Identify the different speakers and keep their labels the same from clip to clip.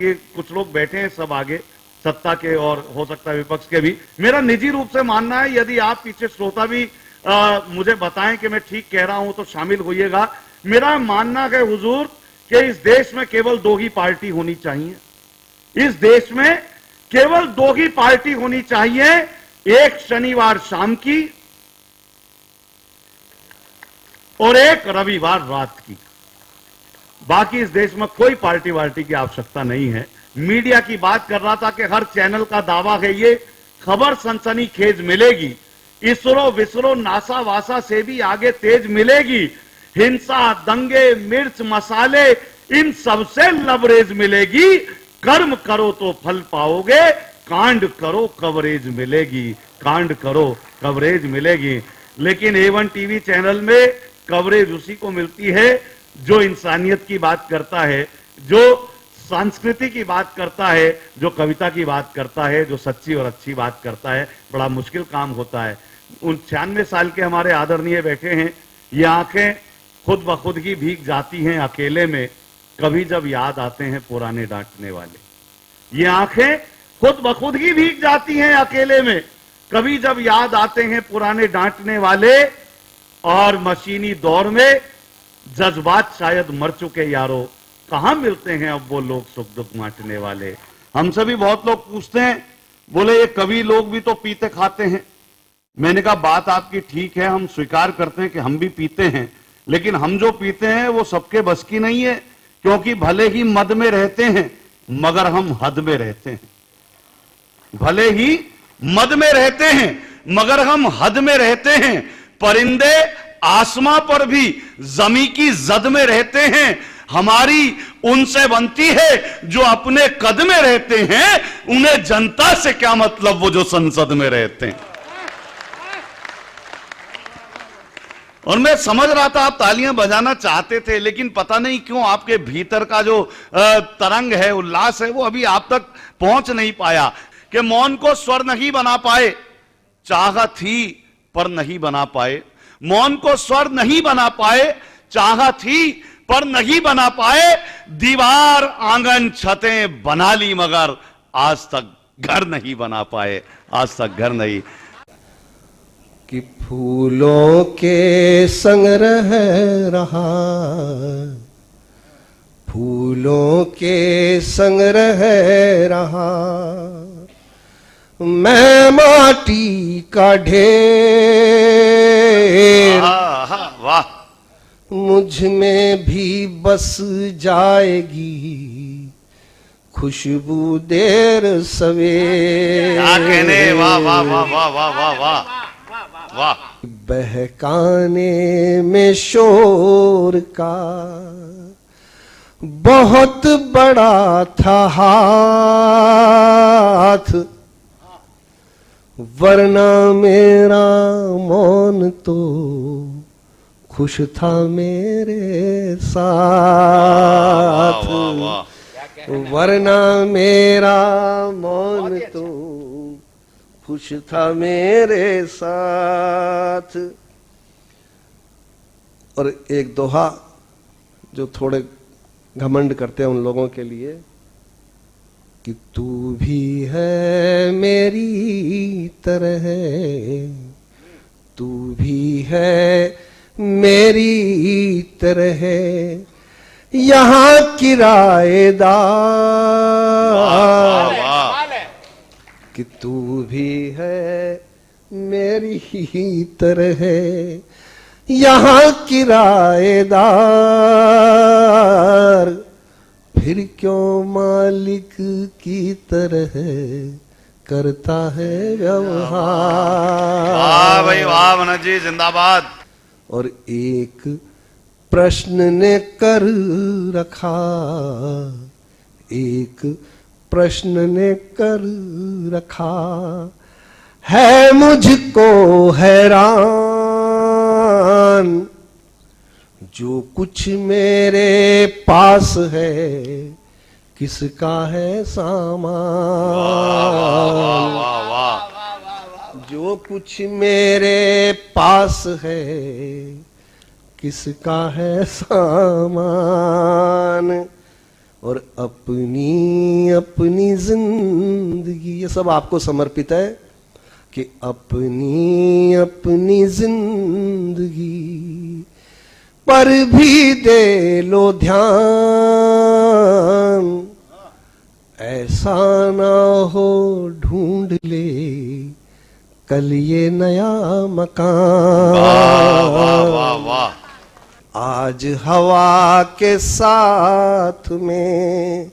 Speaker 1: कि कुछ लोग बैठे हैं सब आगे, सत्ता के और हो सकता है विपक्ष के भी। मेरा निजी रूप से मानना है, यदि आप पीछे श्रोता भी मुझे बताएं कि मैं ठीक कह रहा हूं तो शामिल होइएगा। मेरा मानना है हुजूर कि इस देश में केवल दो ही पार्टी होनी चाहिए। इस देश में केवल दो ही पार्टी होनी चाहिए, एक शनिवार शाम की और एक रविवार रात की। बाकी इस देश में कोई पार्टी वार्टी की आवश्यकता नहीं है। मीडिया की बात कर रहा था कि हर चैनल का दावा है ये खबर सनसनीखेज मिलेगी, इसरो विसरो नासा वासा से भी आगे तेज मिलेगी, हिंसा दंगे मिर्च मसाले इन सबसे लबरेज मिलेगी, कर्म करो तो फल पाओगे, कांड करो कवरेज मिलेगी, कांड करो कवरेज मिलेगी। लेकिन A1 टीवी चैनल में कवरेज उसी को मिलती है जो इंसानियत की बात करता है, जो संस्कृति की बात करता है, जो कविता की बात करता है, जो सच्ची और अच्छी बात करता है। बड़ा मुश्किल काम होता है। 96 साल के हमारे आदरणीय बैठे हैं, ये आंखें खुद ब खुद ही भीग जाती हैं अकेले में, कभी जब याद आते हैं पुराने डांटने वाले। ये आंखें खुद ब खुद ही भीग जाती हैं अकेले में, कभी जब याद आते हैं पुराने डांटने वाले। और मशीनी दौर में जज्बात शायद मर चुके यारो, कहां मिलते हैं अब वो लोग सुख दुख बांटने वाले। हमसे भी बहुत लोग पूछते हैं, बोले ये कवि लोग भी तो पीते खाते हैं। मैंने कहा बात आपकी ठीक है, हम स्वीकार करते हैं कि हम भी पीते हैं, लेकिन हम जो पीते हैं वो सबके बस की नहीं है, क्योंकि भले ही मद में रहते हैं मगर हम हद में रहते हैं। भले ही मद में रहते हैं मगर हम हद में रहते हैं। परिंदे आसमां पर भी जमी की जद में रहते हैं। हमारी उनसे बनती है जो अपने कद में रहते हैं, उन्हें जनता से क्या मतलब वो जो संसद में रहते हैं। और मैं समझ रहा था आप तालियां बजाना चाहते थे, लेकिन पता नहीं क्यों आपके भीतर का जो तरंग है, उल्लास है, वो अभी आप तक पहुंच नहीं पाया। कि मौन को स्वर नहीं बना पाए, चाह थी पर नहीं बना पाए। मौन को स्वर नहीं बना पाए, चाह थी पर नहीं बना पाए। दीवार आंगन छतें बना ली मगर आज तक घर नहीं बना पाए, आज तक घर नहीं।
Speaker 2: कि फूलों के संग रह रहा, फूलों के संग रह रहा, मैं माटी का ढेर।
Speaker 1: वाह,
Speaker 2: मुझ में भी बस जाएगी खुशबू देर सवेर।
Speaker 1: क्या कहने, वाह वाह वाह वाह वाह वाह वाह वाह।
Speaker 2: बहकाने में शोर का बहुत बड़ा था हाथ, वरना मेरा मौन तो खुश था मेरे साथ। वरना मेरा मौन तो खुश था मेरे साथ। और एक दोहा जो थोड़े घमंड करते हैं उन लोगों के लिए, कि तू भी है मेरी तरह, तू भी है मेरी तरह, यहाँ किराएदार। कि तू भी है मेरी ही तरह, यहाँ किराएदार, फिर क्यों मालिक की तरह करता है व्यवहार।
Speaker 1: वाह भाई वाह, मनोज जी जिंदाबाद।
Speaker 2: और एक प्रश्न ने कर रखा, एक प्रश्न ने कर रखा है मुझको हैरान। जो कुछ मेरे पास है किसका है सामान। जो कुछ मेरे पास है किसका है सामान। और अपनी अपनी जिंदगी, ये सब आपको समर्पित है कि अपनी अपनी जिंदगी पर भी दे लो ध्यान, ऐसा ना हो ढूंढ ले कल ये नया मकान।
Speaker 1: वाह वाह वाह वाह।
Speaker 2: आज हवा के साथ में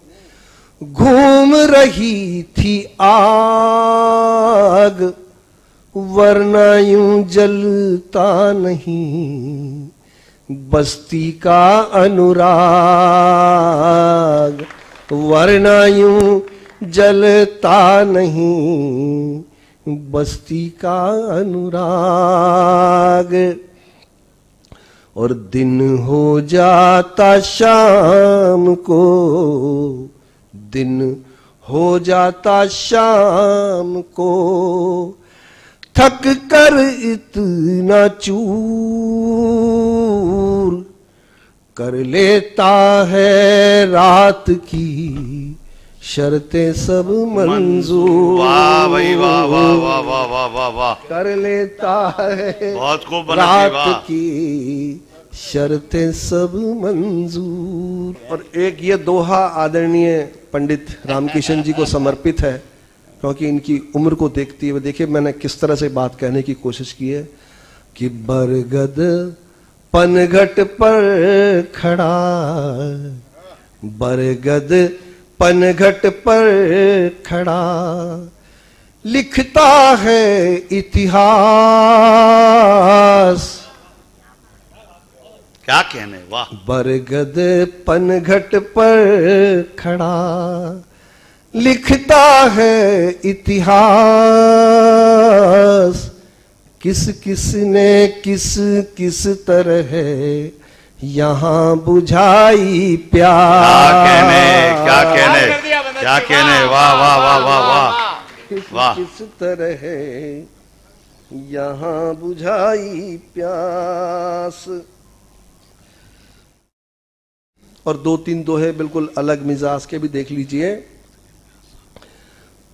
Speaker 2: घूम रही थी आग, वरना यूं जलता नहीं बस्ती का अनुराग, वरना यूं जलता नहीं बस्ती का अनुराग। और दिन हो जाता शाम को, दिन हो जाता शाम को, थक कर इतना चूर कर लेता है रात की शर्तें सब मंजूर।
Speaker 1: वाह भाई वाह वाह वाह वाह वाह वाह वाह।
Speaker 2: कर लेता है
Speaker 1: बहुत खूब बना जी,
Speaker 2: रात
Speaker 1: वाह।
Speaker 2: की शर्तें सब मंजूर। और एक ये दोहा आदरणीय पंडित रामकिशन जी को समर्पित है, क्योंकि इनकी उम्र को देखते हुए देखिए मैंने किस तरह से बात कहने की कोशिश की है कि बरगद पनघट पर खड़ा, बरगद पनघट पर खड़ा, लिखता है इतिहास।
Speaker 1: क्या कहने, वाह।
Speaker 2: बरगद पनघट पर खड़ा, लिखता है इतिहास। किस किस ने किस किस तरह यहाँ बुझाई प्यार।
Speaker 1: क्या कहने क्या कहने, वाह वाह वाह वाह वाह। वाह।
Speaker 2: किस तरह यहाँ बुझाई प्यास। और दो तीन दोहे बिल्कुल अलग मिजाज के भी देख लीजिए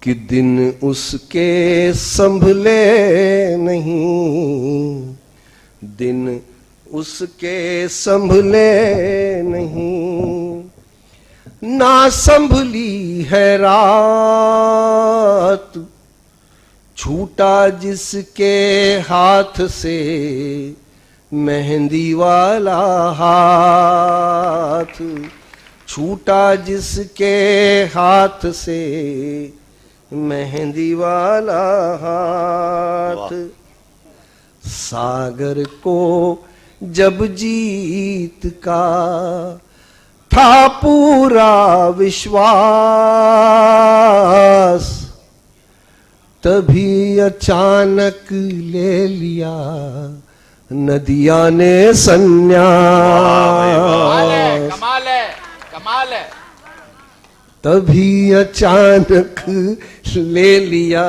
Speaker 2: कि दिन उसके संभले नहीं, दिन उसके संभले नहीं, ना संभली है रात, छूटा जिसके हाथ से मेहंदी वाला हाथ, छूटा जिसके हाथ से मेहंदी वाला हाथ। सागर को जब जीत का था पूरा विश्वास, तभी अचानक ले लिया नदिया ने संन्यास।
Speaker 3: कमाल है कमाल है।
Speaker 2: तभी अचानक ले लिया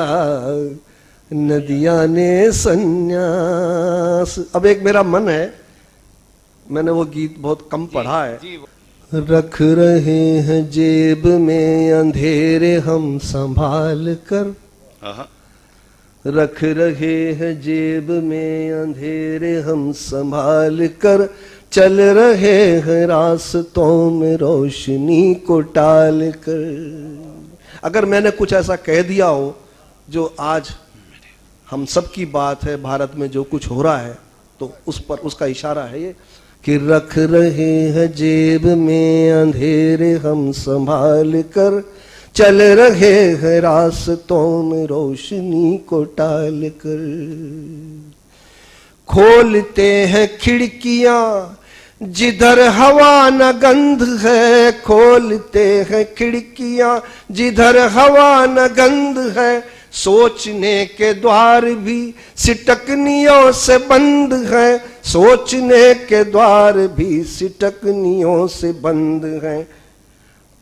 Speaker 2: नदिया ने संन्यास। अब एक मेरा मन है, मैंने वो गीत बहुत कम पढ़ा है। रख रहे हैं जेब में अंधेरे हम संभाल कर, रख रहे हैं जेब में अंधेरे हम संभाल कर, चल रहे हैं रास्तों में रोशनी को टाल कर। अगर मैंने कुछ ऐसा कह दिया हो जो आज हम सब की बात है, भारत में जो कुछ हो रहा है, तो उस पर उसका इशारा है ये कि रख रहे हैं जेब में अंधेरे हम संभाल कर, चल रहे हैं रास्तों में रोशनी को टाल कर। खोलते हैं खिड़कियां जिधर हवा न गंध है, खोलते हैं खिड़कियां जिधर हवा न गंध है, सोचने के द्वार भी सिटकनियों से बंद है, सोचने के द्वार भी सिटकनियों से बंद है।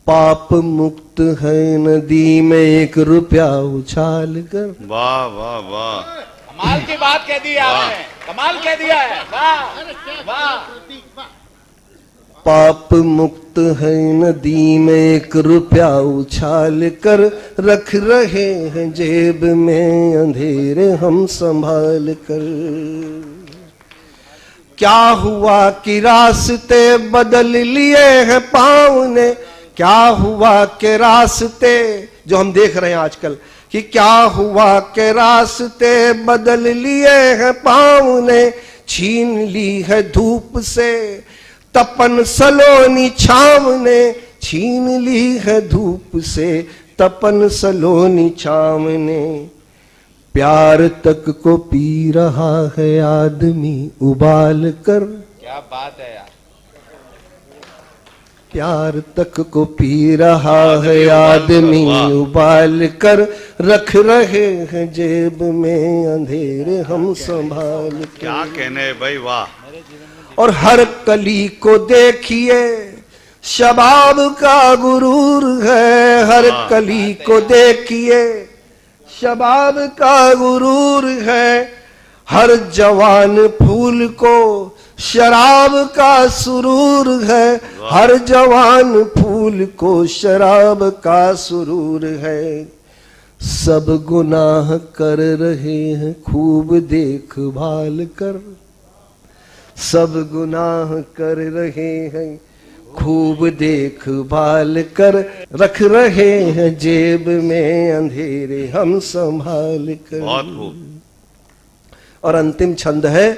Speaker 2: पाप मुक्त है नदी में 1 रुपया उछाल कर।
Speaker 1: वाह वाह वाह।
Speaker 3: कमाल की बात कह दी आपने, कमाल कह दिया है, वाह वाह।
Speaker 2: पाप मुक्त है नदी में 1 रुपया उछाल कर, रख रहे हैं जेब में अंधेरे हम संभाल कर। क्या हुआ कि रास्ते बदल लिए हैं पाँव ने, क्या हुआ कि रास्ते जो हम देख रहे हैं आजकल, कि क्या हुआ कि रास्ते बदल लिए हैं पाँव ने, छीन ली है धूप से तपन सलोनी छाँव ने, छीन ली है धूप से तपन सलोनी छाँव ने। प्यार तक को पी रहा है आदमी उबाल कर,
Speaker 3: क्या बात है यार।
Speaker 2: प्यार तक को पी रहा है आदमी उबाल कर, रख रहे हैं जेब में अंधेरे हम संभाल कर।
Speaker 1: क्या कहने भाई, वाह।
Speaker 2: और हर कली को देखिए शबाब का गुरूर है, हर कली को देखिए शबाब का गुरूर है, हर जवान फूल को शराब का सुरूर है, हर जवान फूल को शराब का सुरूर है। सब गुनाह कर रहे हैं खूब देखभाल कर, सब गुनाह कर रहे हैं खूब देखभाल कर, रख रहे हैं जेब में अंधेरे हम संभाल कर।
Speaker 1: बहुत खूब।
Speaker 2: और अंतिम छंद है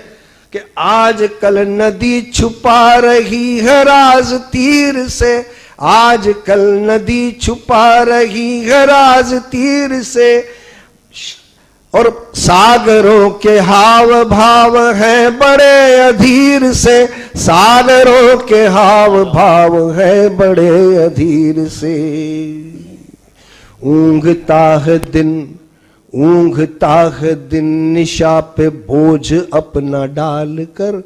Speaker 2: कि आज कल नदी छुपा रही है राज तीर से, आज कल नदी छुपा रही है राज तीर से, और सागरों के हाव भाव हैं बड़े अधीर से, सागरों के हाव भाव हैं बड़े अधीर से। ऊँघता है दिन, ऊँघता है दिन निशा पे बोझ अपना डाल कर,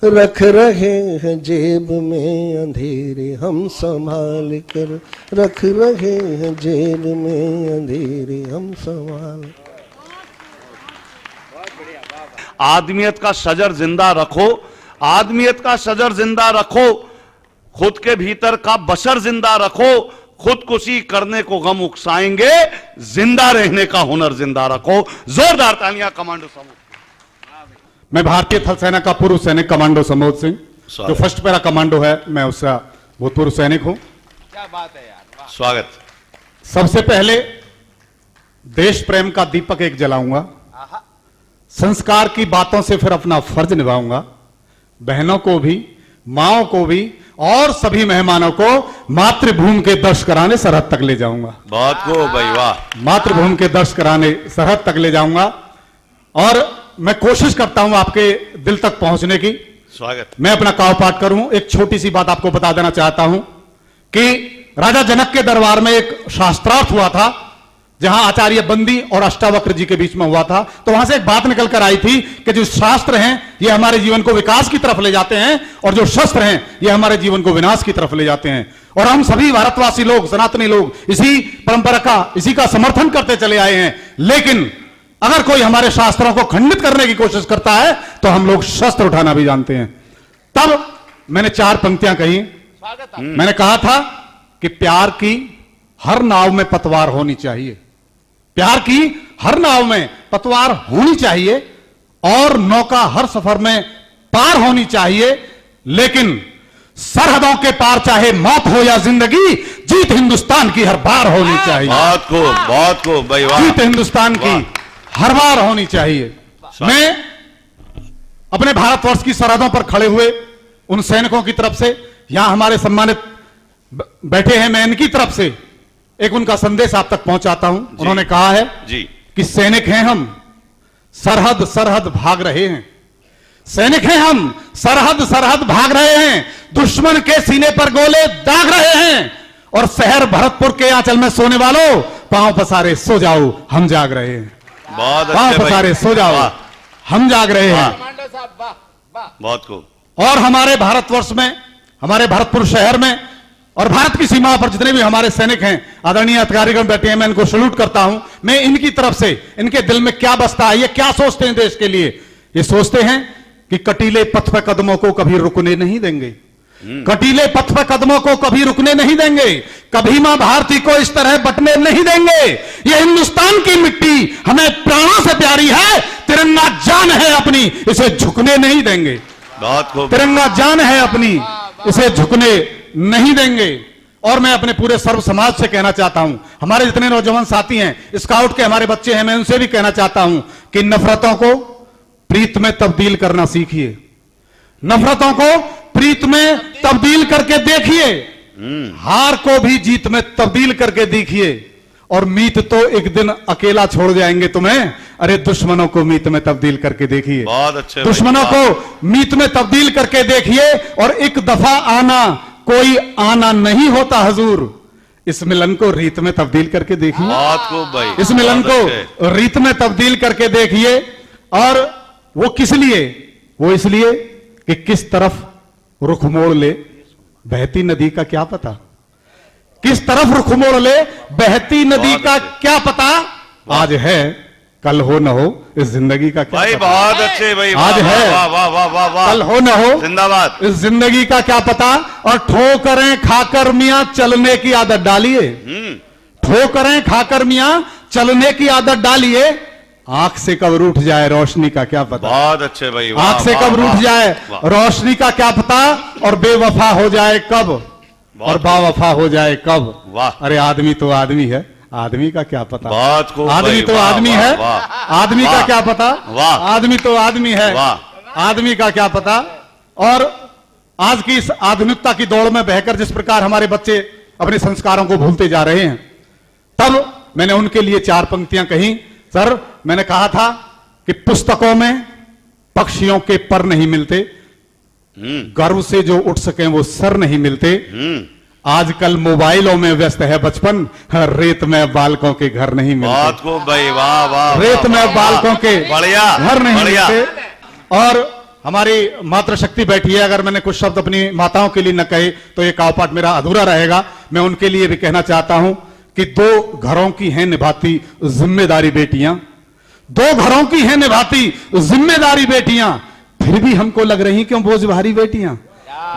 Speaker 2: रख रहे हैं जेब में अंधेरे हम संभाल कर, रख रहे हैं जेब में अंधेरे हम संभाल।
Speaker 1: आदमियत का शजर जिंदा रखो, आदमियत का शजर जिंदा रखो, खुद के भीतर का बशर जिंदा रखो, खुदकुशी करने को गम उकसाएंगे, जिंदा रहने का हुनर जिंदा रखो। जोरदार तालियां कमांडो समूह।
Speaker 4: मैं भारतीय थल सेना का पूर्व सैनिक कमांडो समोद सिंह, जो फर्स्ट पैरा कमांडो है, मैं उसका भूतपूर्व सैनिक हूं।
Speaker 3: क्या बात है यार, वाह।
Speaker 1: स्वागत।
Speaker 4: सबसे पहले देश प्रेम का दीपक एक जलाऊंगा, संस्कार की बातों से फिर अपना फर्ज निभाऊंगा, बहनों को भी, माओ को भी और सभी मेहमानों को मातृभूमि के दर्श कराने सरहद तक ले जाऊंगा।
Speaker 1: बहुत खूब भाई, वाह।
Speaker 4: मातृभूमि के दर्श कराने सरहद तक ले जाऊंगा और मैं कोशिश करता हूं आपके दिल तक पहुंचने की।
Speaker 1: स्वागत।
Speaker 4: मैं अपना काव पाठ करूं। एक छोटी सी बात आपको बता देना चाहता हूं कि राजा जनक के दरबार में एक शास्त्रार्थ हुआ था, जहां आचार्य बंदी और अष्टावक्र जी के बीच में हुआ था। तो वहां से एक बात निकल कर आई थी कि जो शास्त्र हैं ये हमारे जीवन को विकास की तरफ ले जाते हैं और जो शस्त्र हैं ये हमारे जीवन को विनाश की तरफ ले जाते हैं। और हम सभी भारतवासी लोग, सनातनी लोग इसी परंपरा का, इसी का समर्थन करते चले आए हैं। लेकिन अगर कोई हमारे शास्त्रों को खंडित करने की कोशिश करता है तो हम लोग शस्त्र उठाना भी जानते हैं। तब मैंने 4 पंक्तियां कही। मैंने कहा था कि प्यार की हर नाव में पतवार होनी चाहिए, प्यार की हर नाव में पतवार होनी चाहिए और नौका हर सफर में पार होनी चाहिए, लेकिन सरहदों के पार चाहे मौत हो या जिंदगी, जीत हिंदुस्तान की हर बार होनी चाहिए।
Speaker 1: बहुत खूब भाई, वाह।
Speaker 4: जीत हिंदुस्तान की हर बार होनी चाहिए। मैं अपने भारतवर्ष की सरहदों पर खड़े हुए उन सैनिकों की तरफ से, यहां हमारे सम्मानित बैठे हैं, मैं इनकी तरफ से एक उनका संदेश आप तक पहुंचाता हूं। उन्होंने कहा है
Speaker 1: जी
Speaker 4: कि सैनिक हैं हम, सरहद सरहद भाग रहे हैं, सैनिक हैं हम, सरहद सरहद भाग रहे हैं, दुश्मन के सीने पर गोले दाग रहे हैं, और शहर भरतपुर के आंचल में सोने वालों पांव पसारे सो जाओ, हम जाग रहे हैं।
Speaker 1: बहुत
Speaker 4: पांव
Speaker 1: अच्छे
Speaker 4: पसारे
Speaker 1: भाई,
Speaker 4: सो जाओ,
Speaker 1: वाह।
Speaker 4: हम जाग रहे हैं।
Speaker 3: कमांडो साहब, वाह वाह।
Speaker 1: बहुत खूब।
Speaker 4: और हमारे भारतवर्ष में, हमारे भरतपुर शहर में और भारत की सीमाओं पर जितने भी हमारे सैनिक हैं, आदरणीय अधिकारीगण बैठे हैं, मैं इनको सैल्यूट करता हूं। मैं इनकी तरफ से, इनके दिल में क्या बसता है, ये क्या सोचते हैं देश के लिए, ये सोचते हैं कि कटीले पथ पे कदमों को कभी रुकने नहीं देंगे, कटीले पथ पर कदमों को कभी रुकने नहीं देंगे, कभी मां भारती को इस तरह बटने नहीं देंगे। ये हिंदुस्तान की मिट्टी हमें प्राणों से प्यारी है, तिरंगा जान है अपनी, इसे झुकने नहीं देंगे।
Speaker 5: बहुत खूब।
Speaker 4: तिरंगा जान है अपनी, इसे झुकने नहीं देंगे। और मैं अपने पूरे सर्व समाज से कहना चाहता हूं, हमारे जितने नौजवान साथी हैं, स्काउट के हमारे बच्चे हैं, मैं उनसे भी कहना चाहता हूं कि नफरतों को प्रीत में तब्दील करना सीखिए, नफरतों को प्रीत में तब्दील करके देखिए, हार को भी जीत में तब्दील करके देखिए। और मीत तो एक दिन अकेला छोड़ जाएंगे तुम्हें, अरे दुश्मनों को मीत में तब्दील करके देखिए।
Speaker 5: बहुत अच्छे।
Speaker 4: दुश्मनों को मीत में तब्दील करके देखिए। और एक दफा आना कोई आना नहीं होता हुजूर, इस मिलन को रीत में तब्दील करके देखिए।
Speaker 5: बहुत खूब भाई।
Speaker 4: इस मिलन
Speaker 5: बहुत अच्छे।
Speaker 4: को रीत में तब्दील करके देखिए। और वो किस लिए? वो इसलिए कि किस तरफ रुख मोड़ ले बहती नदी का क्या पता, किस तरफ रुख मोड़ ले बहती नदी का क्या पता। आज है कल हो न हो, इस जिंदगी का क्या
Speaker 5: भाई
Speaker 4: पता।
Speaker 5: बहुत अच्छे भाई।
Speaker 4: आज
Speaker 5: वाह,
Speaker 4: है,
Speaker 5: वाह वाह वाह वाह वाह।
Speaker 4: कल हो न हो,
Speaker 5: जिंदाबाद।
Speaker 4: इस जिंदगी का क्या पता। और ठोकरें खाकर मियां चलने की आदत डालिए, ठोकरें खाकर मियां चलने की आदत डालिए। आंख से कब रूठ जाए रोशनी का क्या पता।
Speaker 5: बहुत अच्छे भाई। वाह,
Speaker 4: आंख से
Speaker 5: वाह,
Speaker 4: कब रूठ
Speaker 5: वाह,
Speaker 4: जाए
Speaker 5: वाह।
Speaker 4: रोशनी का क्या पता। और बेवफा हो जाए कब, और बावफा हो जाए कब।
Speaker 5: वाह।
Speaker 4: अरे आदमी तो आदमी है, आदमी का क्या पता।
Speaker 5: बहुत खूब
Speaker 4: आदमी
Speaker 5: भाई,
Speaker 4: तो
Speaker 5: वाह,
Speaker 4: आदमी
Speaker 5: वाह,
Speaker 4: है,
Speaker 5: वाह।
Speaker 4: आदमी का
Speaker 5: वाह।
Speaker 4: क्या पता।
Speaker 5: वाह।
Speaker 4: आदमी तो आदमी है,
Speaker 5: वाह।
Speaker 4: आदमी का क्या पता। और आज की इस आधुनिकता की दौड़ में बहकर जिस प्रकार हमारे बच्चे अपने संस्कारों को भूलते जा रहे हैं, तब मैंने उनके लिए 4 पंक्तियां कही। सर, मैंने कहा था कि पुस्तकों में पक्षियों के पर नहीं मिलते, गर्व से जो उठ सके वो सर नहीं मिलते। आजकल मोबाइलों में व्यस्त है बचपन, रेत में बालकों के घर नहीं मिलते।
Speaker 5: बहुत खूब भाई। वाह वाह।
Speaker 4: रेत
Speaker 5: वाह,
Speaker 4: में
Speaker 5: वाह,
Speaker 4: बालकों
Speaker 5: वाह।
Speaker 4: के
Speaker 5: बढ़िया
Speaker 4: घर नहीं
Speaker 5: बढ़िया।
Speaker 4: मिलते। और हमारी मातृशक्ति बैठी है, अगर मैंने कुछ शब्द अपनी माताओं के लिए न कहे तो ये कावपाठ मेरा अधूरा रहेगा। मैं उनके लिए भी कहना चाहता हूं कि 2 घरों की हैं निभाती जिम्मेदारी बेटियां, 2 घरों की हैं निभाती जिम्मेदारी बेटियां, फिर भी हमको लग रही क्यों बोझ भारी बेटियां,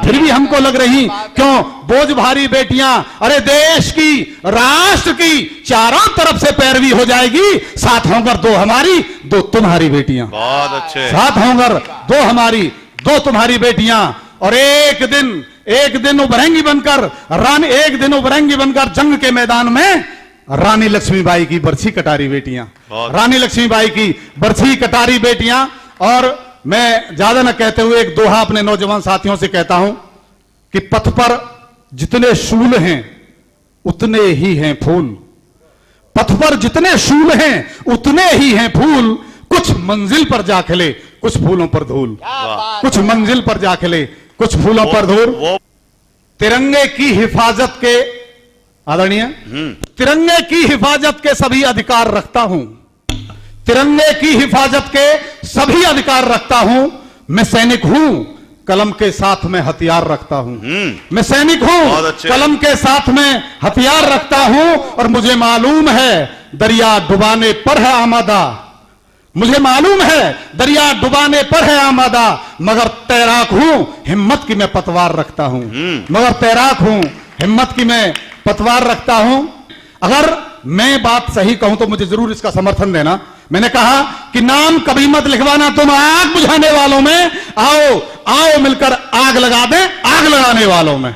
Speaker 4: फिर भी हमको लग रही क्यों बोझ भारी बेटियां। अरे देश की, राष्ट्र की चारों तरफ से पैरवी हो जाएगी, साथ होकर 2 हमारी 2 तुम्हारी बेटियां,
Speaker 5: बहुत अच्छे।
Speaker 4: साथ होकर 2 हमारी 2 तुम्हारी बेटियां। और एक दिन उभरेंगी बनकर रानी, एक दिन उभरेंगी बनकर जंग के मैदान में रानी लक्ष्मीबाई की बरछी कटारी बेटियां, रानी लक्ष्मीबाई की बरछी कटारी बेटियां। और मैं ज्यादा न कहते हुए एक दोहा अपने नौजवान साथियों से कहता हूं कि पथ पर जितने शूल हैं उतने ही हैं फूल, पथ पर जितने शूल हैं उतने ही हैं फूल, कुछ मंजिल पर जा खिले कुछ फूलों पर धूल, कुछ मंजिल पर जा खिले कुछ फूलों पर धूल। तिरंगे की हिफाजत के, आदरणीय, तिरंगे की हिफाजत के सभी अधिकार रखता हूं, तिरंगे की हिफाजत के सभी अधिकार रखता हूं। मैं सैनिक हूं, कलम के साथ में हथियार रखता हूं। मैं सैनिक हूं, कलम के साथ में हथियार रखता हूं। और मुझे मालूम है दरिया डुबाने पर है आमादा, मुझे मालूम है दरिया डुबाने पर है आमादा, मगर तैराक हूं हिम्मत की मैं पतवार रखता हूं, मगर तैराक हूं हिम्मत की मैं पतवार रखता हूं। अगर मैं बात सही कहूं तो मुझे जरूर इसका समर्थन देना। मैंने कहा कि नाम कभी मत लिखवाना तुम आग बुझाने वालों में, आओ आओ मिलकर आग लगा दें आग लगाने वालों में।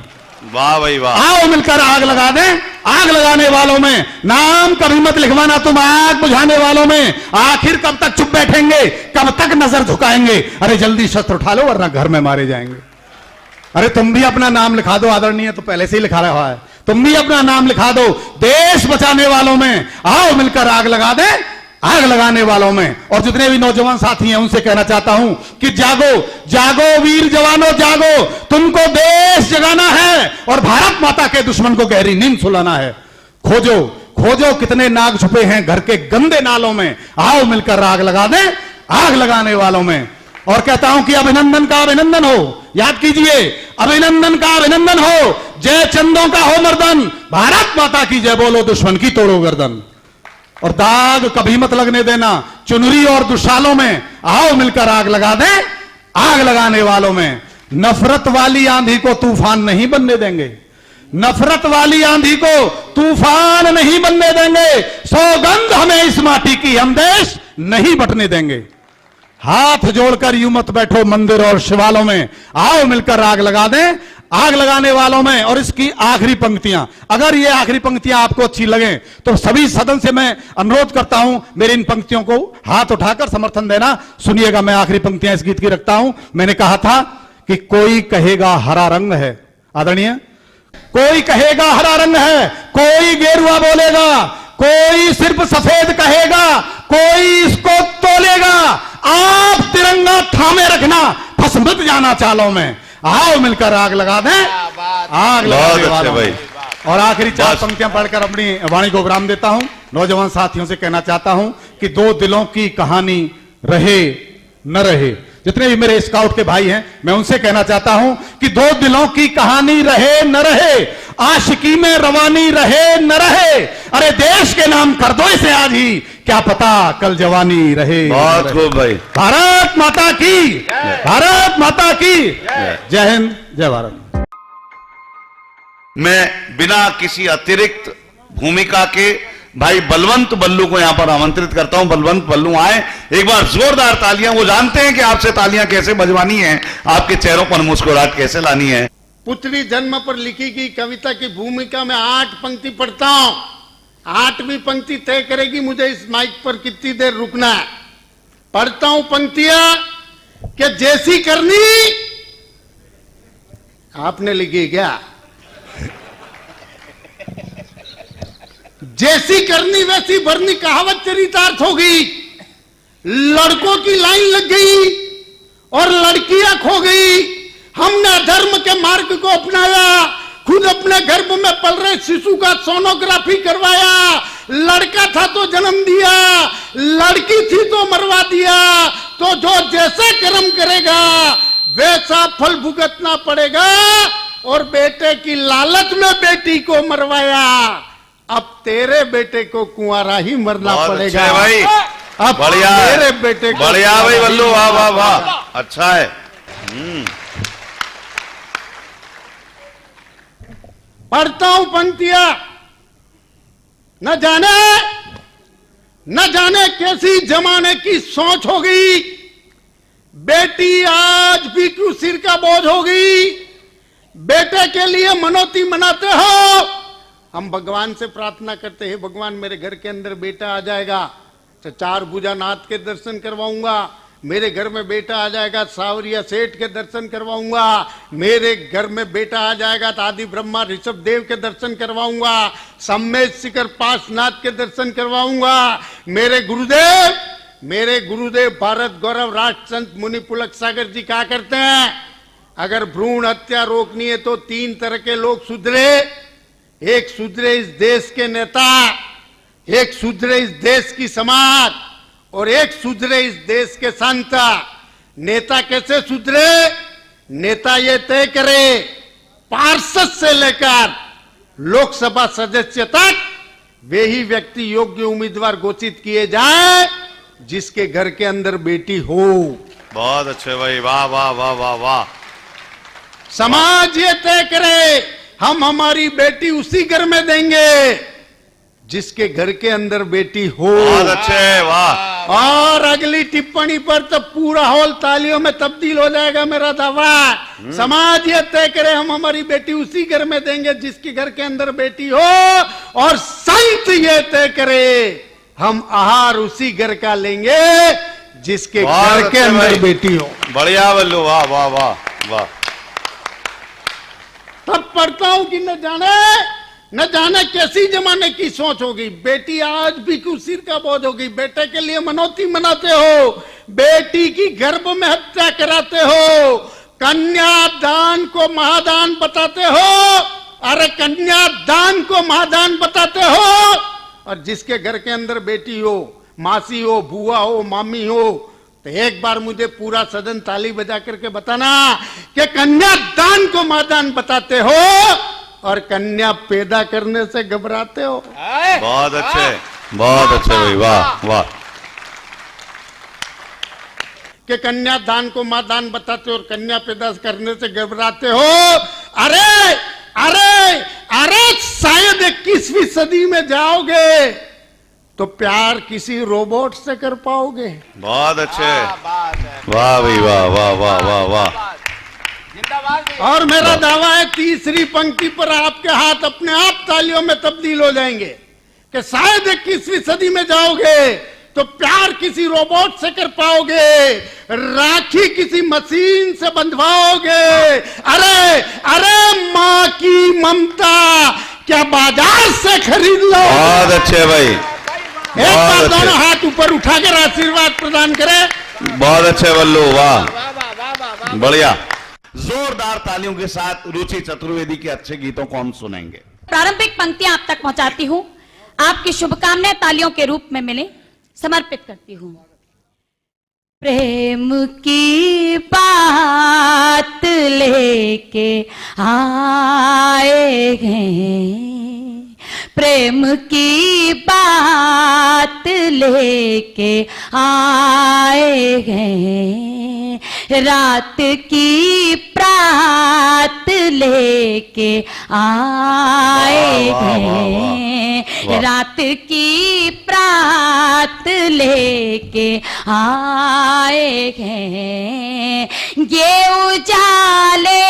Speaker 5: वाह भाई वाह।
Speaker 4: आओ मिलकर आग लगा दें आग लगाने वालों में। नाम कभी मत लिखवाना तुम आग बुझाने वालों में। आखिर कब तक चुप बैठेंगे, कब तक नजर झुकाएंगे। अरे जल्दी शस्त्र उठा लो वरना घर में मारे जाएंगे। अरे तुम भी अपना नाम लिखा दो, आदरणीय तो पहले से ही लिखा रहा है, तुम भी अपना नाम लिखा दो देश बचाने वालों में। आओ मिलकर आग लगा दे आग लगाने वालों में। और जितने भी नौजवान साथी हैं उनसे कहना चाहता हूं कि जागो जागो वीर जवानों जागो, तुमको देश जगाना है और भारत माता के दुश्मन को गहरी नींद सुलाना है। खोजो खोजो कितने नाग छुपे हैं घर के गंदे नालों में, आओ मिलकर आग लगा दें आग लगाने वालों में। और कहता हूं कि अभिनंदन का अभिनंदन हो, याद कीजिए अभिनंदन का अभिनंदन हो, जय चंदों का हो मर्दन, भारत माता की जय बोलो दुश्मन की तोड़ो गर्दन। और दाग कभी मत लगने देना चुनरी और दुशालों में, आओ मिलकर आग लगा दें आग लगाने वालों में। नफरत वाली आंधी को तूफान नहीं बनने देंगे, नफरत वाली आंधी को तूफान नहीं बनने देंगे। सौगंध हमें इस माटी की, हम देश नहीं बंटने देंगे। हाथ जोड़कर यूं मत बैठो मंदिर और शिवालयों में, आओ मिलकर आग लगा दें आग लगाने वालों में। और इसकी आखिरी पंक्तियां, अगर ये आखिरी पंक्तियां आपको अच्छी लगे तो सभी सदन से मैं अनुरोध करता हूं मेरी इन पंक्तियों को हाथ उठाकर समर्थन देना। सुनिएगा, मैं आखिरी पंक्तियां इस गीत की रखता हूं। मैंने कहा था कि कोई कहेगा हरा रंग है, आदरणीय, कोई कहेगा हरा रंग है, कोई गेरुआ बोलेगा, कोई सिर्फ सफेद कहेगा, कोई इसको तोलेगा। आप तिरंगा थामे रखना, फंस मत जाना चालों में। आओ मिलकर आग लगा दें, आग लगाने वालों में। और आखिरी चार पंक्तियां पढ़कर अपनी वाणी को विराम देता हूं। नौजवान साथियों से कहना चाहता हूं कि दो दिलों की कहानी रहे न रहे, जितने भी मेरे स्काउट के भाई हैं मैं उनसे कहना चाहता हूं कि दो दिलों की कहानी रहे न रहे, आशिकी में रवानी रहे न रहे। अरे देश के नाम कर दो इसे आज ही, क्या पता कल जवानी रहे।
Speaker 5: बहुत खूब भाई।
Speaker 4: भारत माता की, भारत माता की जय हिंद, जय भारत।
Speaker 5: मैं बिना किसी अतिरिक्त भूमिका के भाई बलवंत बल्लू को यहां पर आमंत्रित करता हूं। बलवंत बल्लू आए, एक बार जोरदार तालियां। वो जानते हैं कि आपसे तालियां कैसे बजवानी है, आपके चेहरों पर मुस्कुराहट कैसे लानी है।
Speaker 6: पुत्री जन्म पर लिखी गई कविता की भूमिका में 8 पंक्ति पढ़ता हूं। 8वीं पंक्ति तय करेगी मुझे इस माइक पर कितनी देर रुकना है। पढ़ता हूं पंक्तियां कि जैसी करनी आपने लिखी क्या, जैसी करनी वैसी भरनी कहावत चरितार्थ हो गई। लड़कों की लाइन लग गई और लड़कियां खो गई। हमने अधर्म के मार्ग को अपनाया, खुद अपने गर्भ में पल रहे शिशु का सोनोग्राफी करवाया। लड़का था तो जन्म दिया, लड़की थी तो मरवा दिया। तो जो जैसा कर्म करेगा वैसा फल भुगतना पड़ेगा। और बेटे की लालच में बेटी को मरवाया, अब तेरे बेटे को कुंवारा ही मरना पड़ेगा
Speaker 5: भाई।
Speaker 6: अब
Speaker 5: बढ़िया,
Speaker 6: मेरे बेटे को
Speaker 5: बढ़िया भाई बल्लू, वाह वाह वाह, अच्छा है।
Speaker 6: पढ़ता हूं पंक्तियां, न जाने कैसी जमाने की सोच हो गई। बेटी आज भी क्यों सिर का बोझ हो गई। बेटे के लिए मनौती मनाते हो, हम भगवान से प्रार्थना करते हैं भगवान मेरे घर के अंदर बेटा आ जाएगा तो 4 भुजानाथ के दर्शन करवाऊंगा। मेरे घर में बेटा आ जाएगा सावरिया सेठ के दर्शन करवाऊंगा। मेरे घर में बेटा आ जाएगा तो आदि ब्रह्मा ऋषभ देव के दर्शन करवाऊंगा। सम्मेद शिखर पाशनाथ के दर्शन करवाऊंगा। मेरे गुरुदेव भारत गौरव राष्ट्र संत मुनि पुलक सागर जी कहा करते हैं, अगर भ्रूण हत्या रोकनी है तो 3 तरह के लोग सुधरे। एक सुधरे इस देश के नेता, एक सुधरे इस देश की समाज, और एक सुधरे इस देश के संत। नेता कैसे सुधरे? नेता ये तय करे पार्षद से लेकर लोकसभा सदस्य तक वे ही व्यक्ति योग्य उम्मीदवार घोषित किए जाए जिसके घर के अंदर बेटी हो।
Speaker 5: बहुत अच्छे भाई, वाह वाह वाह वाह वाह।
Speaker 6: समाज ये तय करे हम हमारी बेटी उसी घर में देंगे जिसके घर के अंदर बेटी हो।
Speaker 5: बहुत अच्छे, वाह।
Speaker 6: और अगली टिप्पणी पर तो पूरा हॉल तालियों में तब्दील हो जाएगा मेरा दावा। समाज ये तय करे हम हमारी बेटी उसी घर में देंगे जिसके घर के अंदर बेटी हो। और संत ये तय करे हम आहार उसी घर का लेंगे जिसके घर के अंदर बेटी हो।
Speaker 5: बढ़िया बल्लू, वाह वाह वाह वाह।
Speaker 6: तब पढ़ता हूं कि न जाने कैसी जमाने की सोच होगी। बेटी आज भी क्यों सिर का बोझ होगी। बेटे के लिए मनौती मनाते हो, बेटी की गर्भ में हत्या कराते हो, कन्यादान को महादान बताते हो। अरे कन्यादान को महादान बताते हो, और जिसके घर के अंदर बेटी हो, मासी हो, बुआ हो, मामी हो, तो एक बार मुझे पूरा सदन ताली बजा करके बताना कि कन्यादान को महादान बताते हो और कन्या पैदा करने से घबराते हो।
Speaker 5: बहुत अच्छे भाई, वाह वाह।
Speaker 6: कि कन्यादान को मां दान बताते हो और कन्या पैदा करने से घबराते हो। अरे अरे अरे शायद 21वीं सदी में जाओगे तो प्यार किसी रोबोट से कर पाओगे।
Speaker 5: बहुत अच्छे,
Speaker 3: क्या बात है,
Speaker 5: वाह भाई वाह वाह वाह वाह वाह।
Speaker 3: जिंदाबाद भैया।
Speaker 6: और मेरा दावा है तीसरी पंक्ति पर आपके हाथ अपने आप तालियों में तब्दील हो जाएंगे कि शायद 21वीं सदी में जाओगे तो प्यार किसी रोबोट से कर पाओगे, राखी किसी मशीन से बंधवाओगे। अरे अरे माँ की ममता क्या बाजार से खरीद लो।
Speaker 5: बहुत अच्छे भाई,
Speaker 6: एक बार दोनों हाथ ऊपर उठाकर आशीर्वाद प्रदान करें।
Speaker 5: बहुत अच्छे बल्लू, वाह
Speaker 3: वाह वाह वाह वाह वाह।
Speaker 5: बढ़िया। जोरदार तालियों के साथ रुचि चतुर्वेदी के अच्छे गीतों को हम सुनेंगे।
Speaker 7: प्रारंभिक पंक्तियां आप तक पहुंचाती हूं, आपकी शुभकामनाएं तालियों के रूप में मिले समर्पित करती हूं। प्रेम की बात लेके आए हैं, प्रेम की बात लेके आए हैं, रात की प्रात लेके आए हैं, रात की प्रात लेके आए हैं, ये उजाले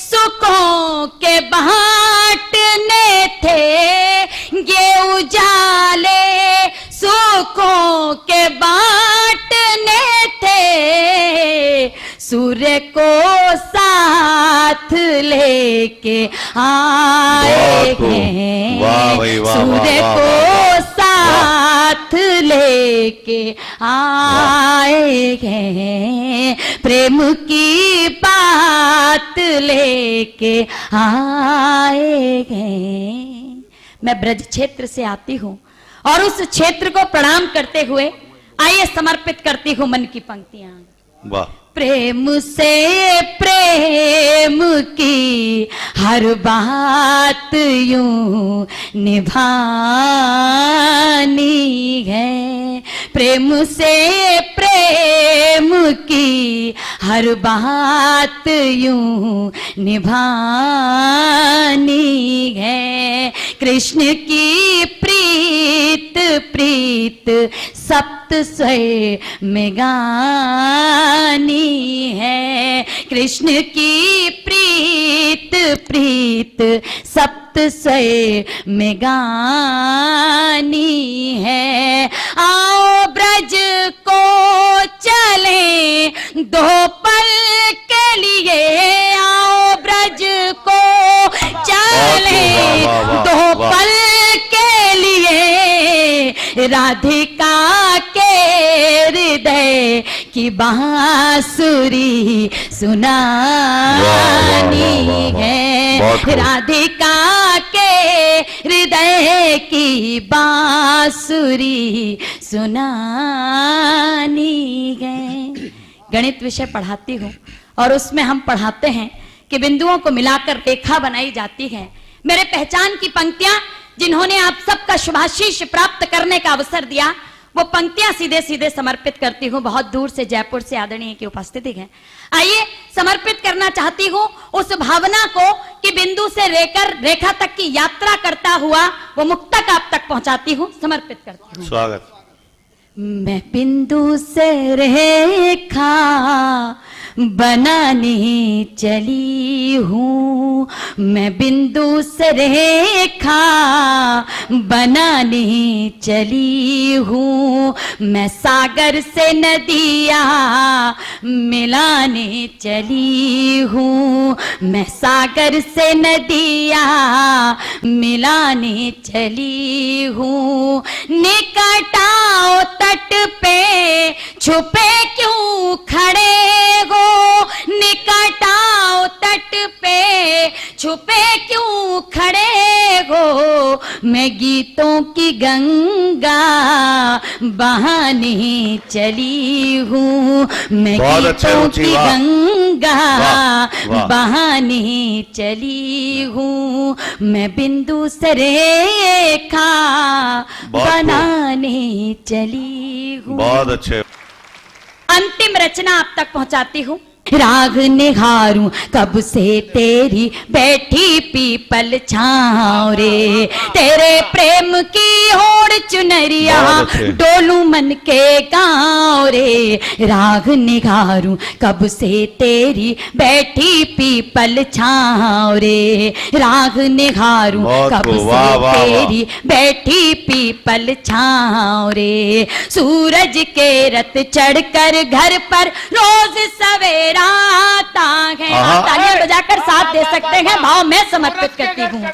Speaker 7: सुखों के बांटने थे, ये उजाले सुखों के बांटने थे, सूर्य को साथ लेके आए हैं,
Speaker 5: वाह भाई वाह,
Speaker 7: सूर्य
Speaker 5: वाह,
Speaker 7: को
Speaker 5: वाह,
Speaker 7: साथ लेके आए हैं, प्रेम की बात लेके आए हैं। मैं ब्रज क्षेत्र से आती हूँ और उस क्षेत्र को प्रणाम करते हुए आइए समर्पित करती हूँ मन की पंक्तियां।
Speaker 5: वाह।
Speaker 7: प्रेम से प्रेम की हर बात यूं निभानी है, प्रेम से प्रेम की हर बात यूं निभानी है, कृष्ण की प्रीत प्रीत सप्त स्वर में गानी है, कृष्ण की प्रीत प्रीत सप्त स्वर में गानी है। आओ ब्रज को चले दो पल के लिए, आओ ब्रज को चले दो पल के लिए, राधिका के हृदय की बांसुरी सुनानी है, राधिका के हृदय की बांसुरी सुनानी है। गणित विषय पढ़ाती हूँ और उसमें हम पढ़ाते हैं कि बिंदुओं को मिलाकर रेखा बनाई जाती है। मेरे पहचान की पंक्तियां जिन्होंने आप सबका शुभाशीष प्राप्त करने का अवसर दिया, वो पंक्तियां सीधे सीधे समर्पित करती हूँ। बहुत दूर से जयपुर से आदरणीय की उपस्थिति है। आइए समर्पित करना चाहती हूँ उस भावना को कि बिंदु से लेकर रेखा तक की यात्रा करता हुआ वो मुक्तक आप तक पहुंचाती हूँ, समर्पित करती हूँ।
Speaker 5: स्वागत।
Speaker 7: मैं बिंदु से रेखा बनाने चली हूँ, मैं बिंदु से रेखा बनाने चली हूँ, मैं सागर से नदिया मिलाने चली हूँ, मैं सागर से नदिया मिलाने चली हूँ, निकट आओ तट पे छुपे क्यों खड़े हो, निकट आओ तट पे छुपे क्यों खड़े हो, मैं गीतों की गंगा बहाने चली हूँ, मैं गीतों की गंगा बहाने चली हूँ, मैं बिंदु से रेखा बनाने चली हूँ।
Speaker 5: बहुत अच्छे।
Speaker 7: अंतिम रचना आप तक पहुंचाती हूँ। राग निहारूं कब से तेरी बैठी पीपल छाँव रे, तेरे प्रेम की होड़ चुनरिया डोलू मन के गाँव रे। राग निहारूं कब से तेरी बैठी पीपल छाँव रे, राग निहारूं कब से तेरी बैठी पीपल छाँव रे। सूरज के रत चढ़कर घर पर रोज सवेरा आता है, तालियां बजाकर साथ दे सकते हैं, भाव मैं समर्पित करती हूँ।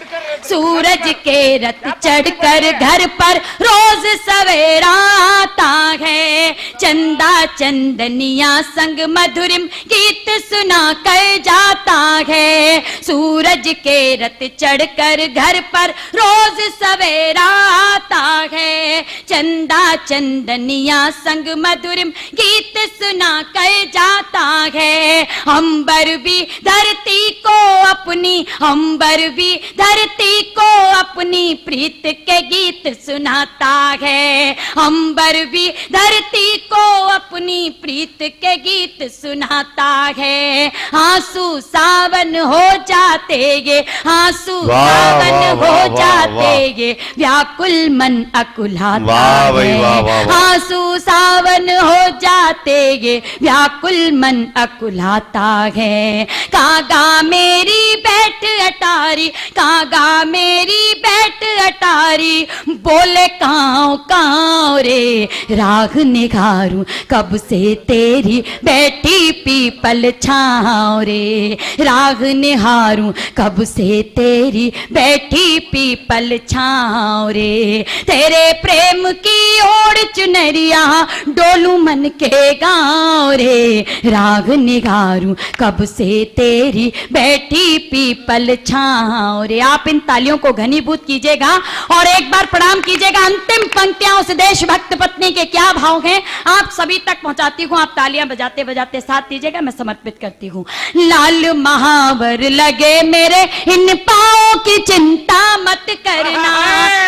Speaker 7: सूरज के रथ चढ़कर घर पर रोज सवेरा आता है, चंदा चंदनिया संग मधुरिम गीत सुना कर जाता है। सूरज के रथ चढ़कर घर पर रोज सवेरा आता है, चंदा चंदनिया संग मधुरिम गीत सुना कर जाता है। अंबर भी धरती को अपनी, अंबर भी धरती को अपनी प्रीत के गीत सुनाता है। अंबर भी धरती को अपनी प्रीत के गीत सुनाता है। आंसू सावन हो जाते ये, आंसू सावन हो जाते ये, व्याकुल मन अकुलाता है। आंसू सावन हो जाते ये, व्याकुल मन अकुलाता है। कागा मेरी बैठ अटारी, कागा मेरी बैठ अटारी, बोले काँव काँव रे। राग निहारूं कब से तेरी बैठी पीपल छाँव रे, राग निहारूं कब से तेरी बैठी पीपल छाँव रे। तेरे प्रेम की ओर चुनरिया डोलू मन के गाँव रे, राग निहारूं कब से तेरी बैठी पीपल छाँव रे। आप इन तालियों को घनीभूत कीजिएगा और एक बार प्रणाम कीजिएगा। अंतिम पंक्तियां उस देशभक्त पत्नी के क्या भाव हैं आप सभी तक पहुंचाती हूं। आप तालियां बजाते बजाते साथ दीजिएगा, मैं समर्पित करती हूं। लाल महावर लगे मेरे इन पाँव की चिंता मत करना,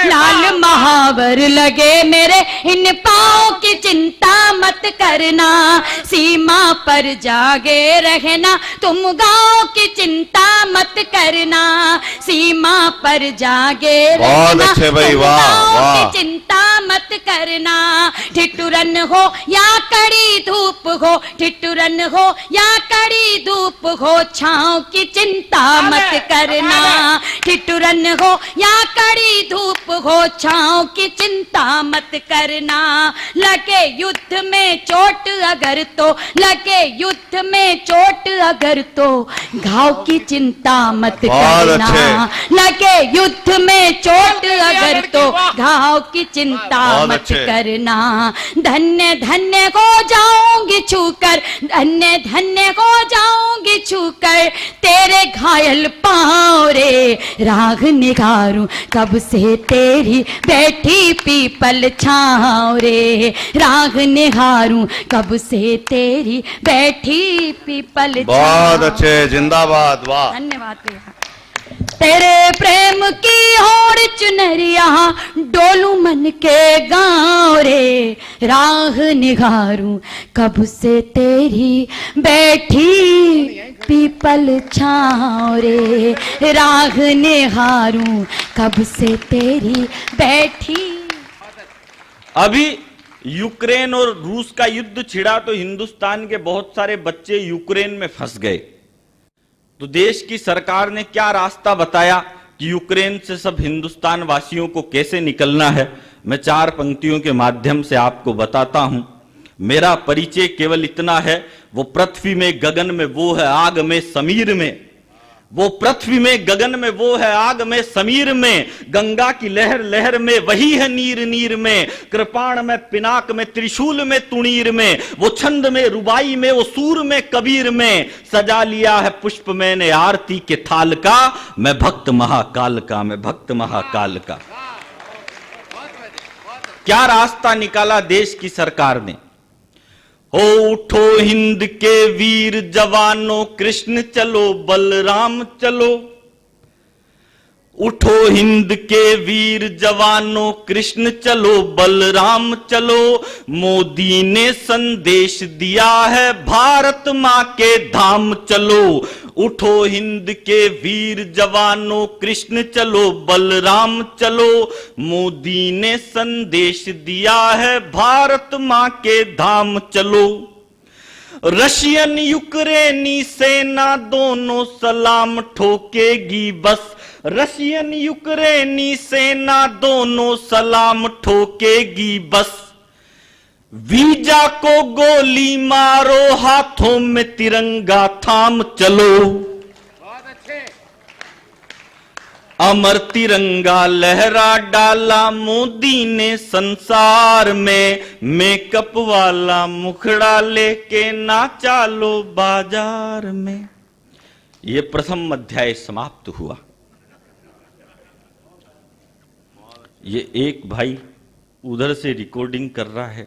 Speaker 7: लाल महावर लगे मेरे इन पाँव की चिंता मत करना। सीमा पर जागे रहना तुम गांव की चिंता मत करना, सीमा पर जागे रहना तुम गांव की चिंता मत करना। ठिठुरन हो या कड़ी धूप हो, ठिठुरन हो या कड़ी धूप हो, छाँव की चिंता मत करना। ठिठुरन हो या कड़ी धूप हो, छाँव की चिंता मत करना। लगे युद्ध में चोट अगर तो, लगे युद्ध में चोट अगर तो, घाव की चिंता मत करना। लगे युद्ध में चोट अगर तो, घाव की चिंता मत करना। धन्य धन्य हो जाऊंगी छूकर, धन्य धन्य हो जाऊंगी छूकर तेरे घायल पाँव रे। राग निहारूं कब से तेरी बैठी पीपल छाँव रे, राग निहारूं कब से तेरी बैठी पीपल छाँव।
Speaker 5: बहुत अच्छे, जिंदाबाद, वाह।
Speaker 7: धन्यवाद भैया। तेरे प्रेम की होड़ चुनरिया डोलू मन के गाँव रे, राग निहारूं कब से तेरी बैठी पीपल छाँव रे, राग निहारूं कब से तेरी बैठी।
Speaker 8: अभी यूक्रेन और रूस का युद्ध छिड़ा तो हिंदुस्तान के बहुत सारे बच्चे यूक्रेन में फंस गए, तो देश की सरकार ने क्या रास्ता बताया कि यूक्रेन से सब हिंदुस्तान वासियों को कैसे निकलना है। मैं 4 पंक्तियों के माध्यम से आपको बताता हूं। मेरा परिचय केवल इतना है, वो पृथ्वी में गगन में वो है आग में समीर में, वो पृथ्वी में गगन में वो है आग में समीर में, गंगा की लहर लहर में वही है नीर नीर में, कृपाण में पिनाक में त्रिशूल में तुणीर में, वो छंद में रुबाई में वो सूर में कबीर में, सजा लिया है पुष्प मैंने आरती के थाल का, मैं भक्त महाकाल का, मैं भक्त महाकाल का। क्या रास्ता निकाला देश की सरकार ने। हो उठो हिंद के वीर जवानों, कृष्ण चलो बलराम चलो, उठो हिंद के वीर जवानों, कृष्ण चलो बलराम चलो, मोदी ने संदेश दिया है भारत मां के धाम चलो। उठो हिंद के वीर जवानों, कृष्ण चलो बलराम चलो, मोदी ने संदेश दिया है भारत मां के धाम चलो। रशियन यूक्रेनी सेना दोनों सलाम ठोकेगी बस, रशियन यूक्रेनी सेना दोनों सलाम ठोकेगी बस। वीजा को गोली मारो, हाथों में तिरंगा थाम चलो।
Speaker 3: बहुत अच्छे।
Speaker 8: अमर तिरंगा लहरा डाला मोदी ने संसार में, मेकअप वाला मुखड़ा लेके नाचा लो बाजार में। ये प्रथम अध्याय समाप्त हुआ। ये एक भाई उधर से रिकॉर्डिंग कर रहा है,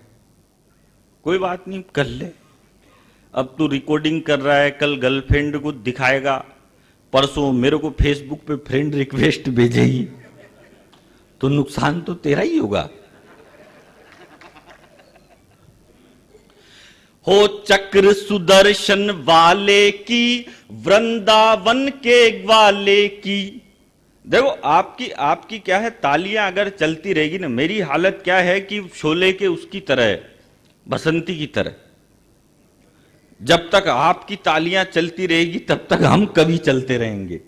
Speaker 8: कोई बात नहीं, कर ले। अब तू रिकॉर्डिंग कर रहा है, कल गर्लफ्रेंड को दिखाएगा, परसों मेरे को फेसबुक पे फ्रेंड रिक्वेस्ट भेजेगी, तो नुकसान तो तेरा ही होगा। हो चक्र सुदर्शन वाले की, वृंदावन के ग्वाले की। देखो आपकी क्या है, तालियां अगर चलती रहेगी ना, मेरी हालत क्या है कि शोले के उसकी तरह है, बसंती की तरह। जब तक आपकी तालियां चलती रहेगी तब तक हम कभी चलते रहेंगे।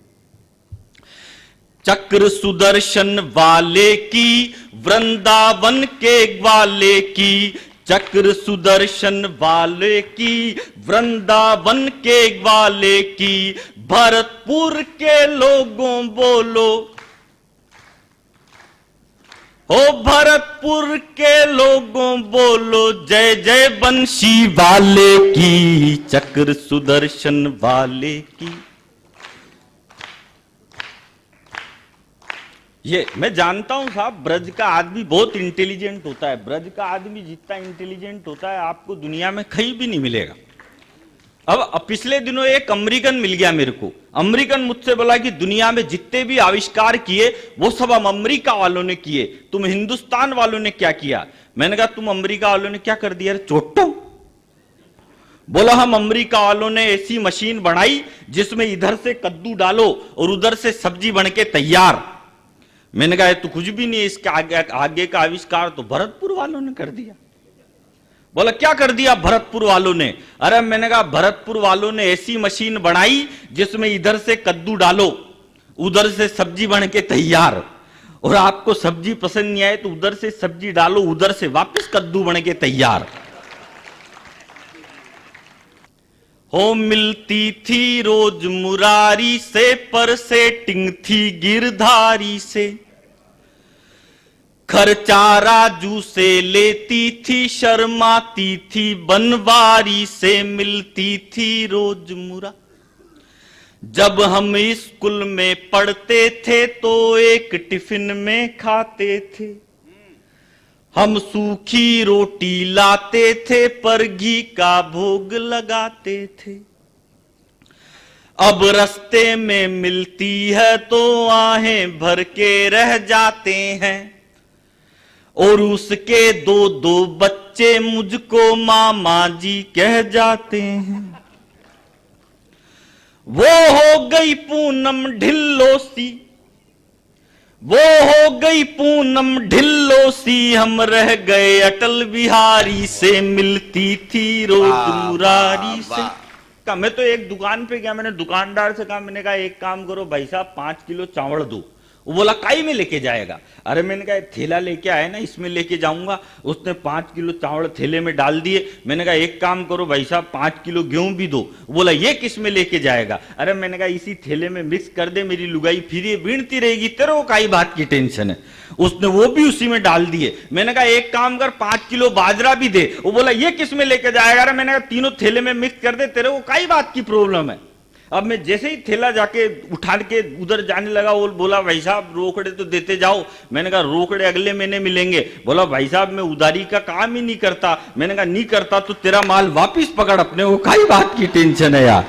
Speaker 8: चक्र सुदर्शन वाले की, वृंदावन के ग्वाले की, चक्र सुदर्शन वाले की, वृंदावन के ग्वाले की। भरतपुर के लोगों बोलो, ओ भरतपुर के लोगों बोलो, जय जय बंशी वाले की, चक्र सुदर्शन वाले की। ये मैं जानता हूं साहब, ब्रज का आदमी बहुत इंटेलिजेंट होता है। ब्रज का आदमी जितना इंटेलिजेंट होता है आपको दुनिया में कहीं भी नहीं मिलेगा। अब पिछले दिनों एक अमेरिकन मिल गया मेरे को। अमेरिकन मुझसे बोला कि दुनिया में जितने भी आविष्कार किए वो सब हम अमेरिका वालों ने किए, तुम हिंदुस्तान वालों ने क्या किया? मैंने कहा तुम अमेरिका वालों ने क्या कर दिया रे चोटो? बोला हम अमेरिका वालों ने ऐसी मशीन बनाई जिसमें इधर से कद्दू डालो और उधर से सब्जी बन के तैयार। मैंने कहा तो कुछ भी नहीं, इसके आगे का आविष्कार तो भरतपुर वालों ने कर दिया। बोला क्या कर दिया भरतपुर वालों ने? अरे मैंने कहा भरतपुर वालों ने ऐसी मशीन बनाई जिसमें इधर से कद्दू डालो उधर से सब्जी बन के तैयार, और आपको सब्जी पसंद नहीं आए तो उधर से सब्जी डालो उधर से वापस कद्दू बन के तैयार। हो मिलती थी रोज मुरारी से, पर सेटिंग थी गिरधारी से। खर्चा राजू से लेती थी, शर्माती थी बनवारी से। मिलती थी रोज मुरा। जब हम स्कूल में पढ़ते थे तो एक टिफिन में खाते थे। हम सूखी रोटी लाते थे पर घी का भोग लगाते थे। अब रास्ते में मिलती है तो आहें भर के रह जाते हैं, और उसके दो दो बच्चे मुझको मामा जी कह जाते हैं। वो हो गई पूनम ढिल्लो सी, वो हो गई पूनम ढिल्लो सी, हम रह गए अटल बिहारी से। मिलती थी रोज मुरारी से। कहा मैं तो एक दुकान पे गया, मैंने दुकानदार से कहा, मैंने कहा एक काम करो भाई साहब 5 किलो चावल दो। वो बोला काई में लेके जाएगा? अरे मैंने कहा थैला लेके आए ना, इसमें लेके जाऊंगा। उसने 5 किलो चावल थैले में डाल दिए। मैंने कहा एक काम करो भाई साहब 5 किलो गेहूं भी दो। वो बोला ये किस में लेके जाएगा? अरे मैंने कहा इसी थैले में मिक्स कर दे, मेरी लुगाई फिर ये बीनती रहेगी, तेरे को काई बात की टेंशन है। उसने वो भी उसी में डाल दिए। मैंने कहा एक काम कर 5 किलो बाजरा भी दे। वो बोला ये किस में लेके जाएगा? अरे मैंने कहा तीनों थैले में मिक्स कर दे, तेरे को काई बात की प्रॉब्लम है? अब मैं जैसे ही थैला जाके उठा के उधर जाने लगा, वो बोला भाई साहब रोकड़े तो देते जाओ। मैंने कहा रोकड़े अगले महीने मिलेंगे। बोला भाई साहब मैं उधारी का काम ही नहीं करता। मैंने कहा नहीं करता तो तेरा माल वापिस पकड़ अपने को, काई बात की टेंशन है यार।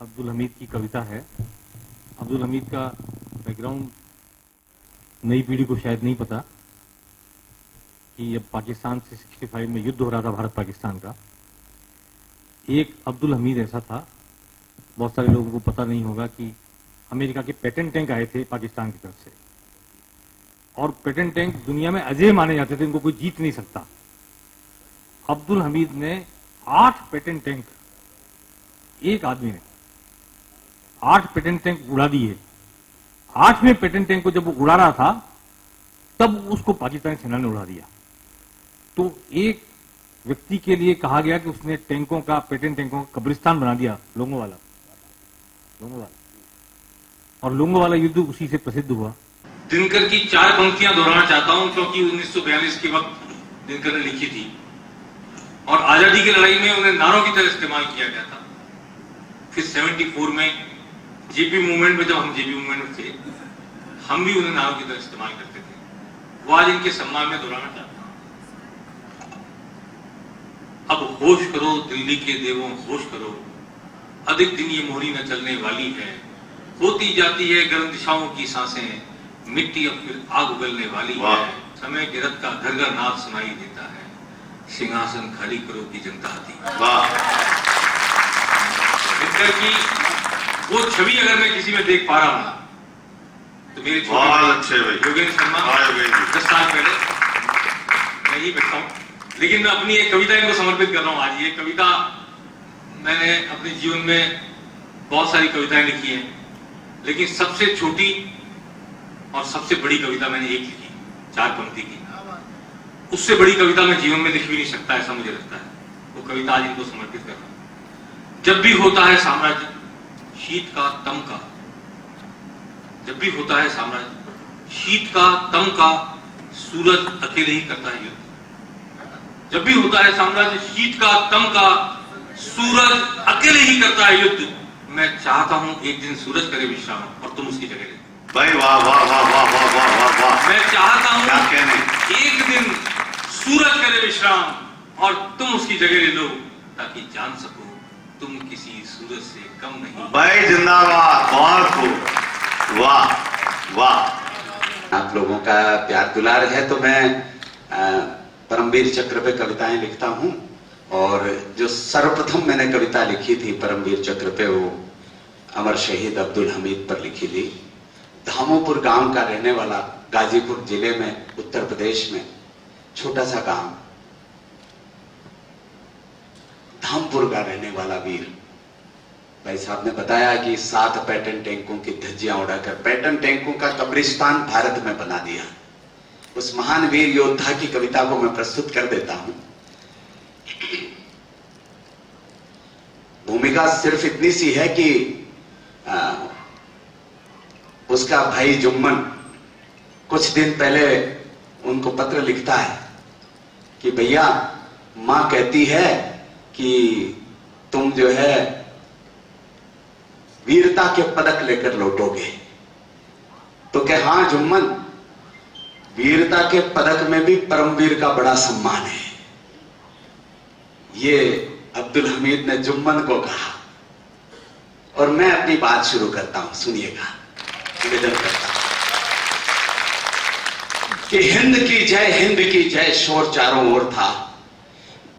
Speaker 9: अब्दुल हमीद की कविता है। अब्दुल हमीद का बैकग्राउंड नई पीढ़ी को शायद नहीं पता कि अब पाकिस्तान से 65 में युद्ध हो रहा था भारत पाकिस्तान का। एक अब्दुल हमीद ऐसा था, बहुत सारे लोगों को पता नहीं होगा कि अमेरिका के पेटेंट टैंक आए थे पाकिस्तान की तरफ से, और पेटेंट टैंक दुनिया में अजय माने जाते थे, इनको कोई जीत नहीं सकता। अब्दुल हमीद ने 8 पेटेंट टैंक, एक आदमी ने 8 पेटेंट टैंक उड़ा दिए। 8वें पेटेंट टैंक को जब वो उड़ा रहा था तब उसको पाकिस्तानी सेना ने उड़ा दिया। तो एक व्यक्ति के लिए कहा गया कि उसने टैंकों का, पेटेंट टैंकों का कब्रिस्तान बना दिया, लोंगो वाला। और लोंगो वाला युद्ध उसी से प्रसिद्ध हुआ।
Speaker 10: दिनकर की 4 पंक्तियां दोहराना चाहता हूं, क्योंकि 1942 के वक्त दिनकर ने लिखी थी और आजादी की लड़ाई में उन्हें नारों की तरह इस्तेमाल किया गया था। फिर 74 में जेपी मूवमेंट में, जब हम जेपी मूवमेंट में थे, हम भी उन्हें नारों की तरह इस्तेमाल करते थे। वो आज इनके सम्मान में दोहराना चाहता हूं। अब होश करो दिल्ली के देवों, होश करो, अधिक दिन ये मोहरी न चलने वाली है। होती जाती है गर्म दिशाओं की सांसें, मिट्टी अब फिर आग उगलने वाली है। समय गिरत का घर घर नाद सुनाई देता है, सिंहासन खाली करो की जनता आती है। दिनकर की वो छवि अगर मैं किसी में देख पा रहा हूं तो मेरे योगेंद्र शर्मा 10 साल पहले मैं ही बैठता हूं, लेकिन मैं अपनी एक कविता इनको समर्पित कर रहा हूं आज। ये कविता मैंने अपने जीवन में बहुत सारी कविताएं लिखी हैं, लेकिन सबसे छोटी और सबसे बड़ी कविता मैंने एक लिखी, 4 पंक्ति की। उससे बड़ी कविता मैं जीवन में लिख भी नहीं सकता, ऐसा मुझे लगता है। वो कविता आज इनको समर्पित कर रहा हूं। जब भी होता है साम्राज्य शीत का तम का, जब भी होता है साम्राज्य शीत का तम का, सूरज अकेले ही करता है युद्ध। जब भी होता है साम्राज्य शीत का तम का, सूरज अकेले ही करता है युद्ध। मैं चाहता हूं एक दिन सूरज करे विश्राम और तुम उसकी जगह ले।
Speaker 5: भाई वाह वाह वाह वाह वाह वाह वाह वाह।
Speaker 10: मैं चाहता हूं
Speaker 5: क्या कहने,
Speaker 10: एक दिन सूरज करे विश्राम और तुम उसकी जगह ले लो, ताकि जान सको तुम किसी सूरज से कम नहीं।
Speaker 5: भाई जिंदाबाद, बहुत खूब, वाह वाह।
Speaker 11: आप लोगों का प्यार दुलार है तो मैं परमवीर चक्र पे कविताएं लिखता हूं, और जो सर्वप्रथम मैंने कविता लिखी थी परमवीर चक्र पे, वो अमर शहीद अब्दुल हमीद पर लिखी थी। धामोपुर गांव का रहने वाला, गाजीपुर जिले में, उत्तर प्रदेश में, छोटा सा गांव, धामपुर का रहने वाला वीर। भाई साहब ने बताया कि 7 पेटेंट टैंकों की धज्जियां उड़ाकर पेटेंट टैंकों का कब्रिस्तान भारत में बना दिया। उस महान वीर योद्धा की कविता को मैं प्रस्तुत कर देता हूं। भूमिका सिर्फ इतनी सी है कि उसका भाई जुम्मन कुछ दिन पहले उनको पत्र लिखता है कि भैया मां कहती है कि तुम जो है वीरता के पदक लेकर लौटोगे। तो कहे हाँ जुम्मन, वीरता के पदक में भी परमवीर का बड़ा सम्मान है। ये अब्दुल हमीद ने जुम्मन को कहा, और मैं अपनी बात शुरू करता हूं, सुनिएगा, निवेदन करता हूं कि हिंद की जय, हिंद की जय शोर चारों ओर था,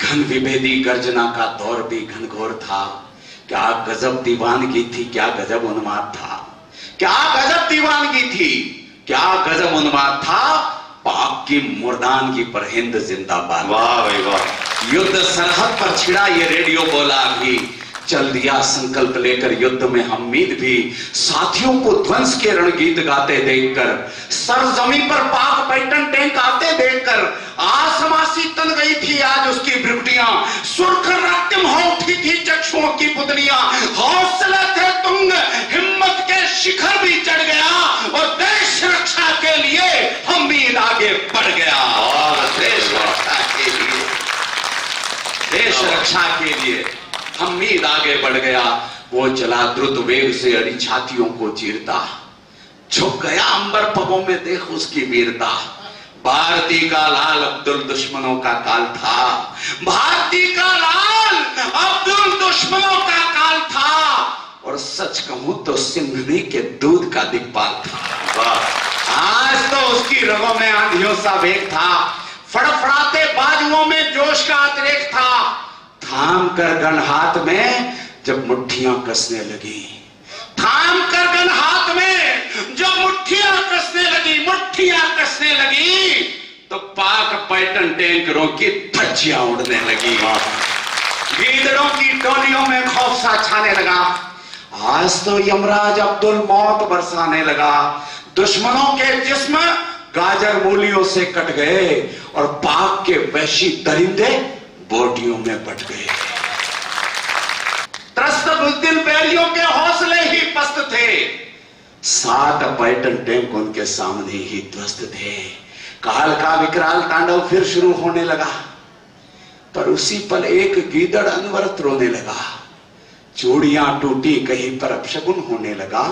Speaker 11: घन विभेदी गर्जना का दौर भी घनघोर था। क्या गजब दीवानगी थी, क्या गजब उन्माद था, क्या गजब दीवानगी थी, क्या गजब उन्माद था, पाक की मुर्दानगी पर हिंद जिंदाबाद।
Speaker 5: वाह भाई वाह।
Speaker 11: युद्ध सरहद पर छिड़ा ये रेडियो बोला भी, चल दिया संकल्प लेकर युद्ध में हमीद भी। साथियों को ध्वंस के रणगीत गाते देखकर, सरजमी पर पाक पैटर्न टैंक आते देखकर, आसमासी तन गई थी आज उसकी भ्रुकुटियां, सुरखर रक्तम हो उठी थी चक्षुओं की पुतलियां। हौसले थे तुंग, हिम्मत के शिखर भी चढ़ गया, और देश रक्षा के लिए हमीद आगे बढ़ गया। देश रक्षा के लिए, देश रक्षा के लिए हमीद आगे बढ़ गया। वो चला द्रुत वेग से अड़ी छातियों को चीरता, झुक गया अंबर पगों में देख उसकी वीरता। भारती का लाल अब्दुल दुश्मनों का काल था, भारती का लाल अब्दुल दुश्मनों का काल था। और सच कहूं तो सिंघनी के दूध का दिक्पाल था। आज तो उसकी रगों में आंधियों सा वेग था, फड़फड़ाते बाजुओं में जोश का अतिरेक था। थाम कर गन हाथ में जब मुट्ठियां कसने लगी, थाम कर गन हाथ में जब मुट्ठियां कसने लगी तो पाक पैटर्न टैंकरों की धज्जियां उड़ने लगी। गीदड़ों की टोलियों में खौफ सा छाने लगा। आज तो यमराज अब्दुल मौत बरसाने लगा। दुश्मनों के जिस्म गाजर मूलियों से कट गए और पाक के वहशी दरिंदे बोटियों में बट गए। त्रस्त बुज़दिल बैरियों के हौसले ही पस्त थे। 7 पैटर्न टैंक उनके सामने ही ध्वस्त थे। काल का विकराल तांडव फिर शुरू होने लगा, पर उसी पल एक गीदड़ अनवरत रोने लगा। चूड़ियां टूटी कहीं पर अपशगुन होने लगा,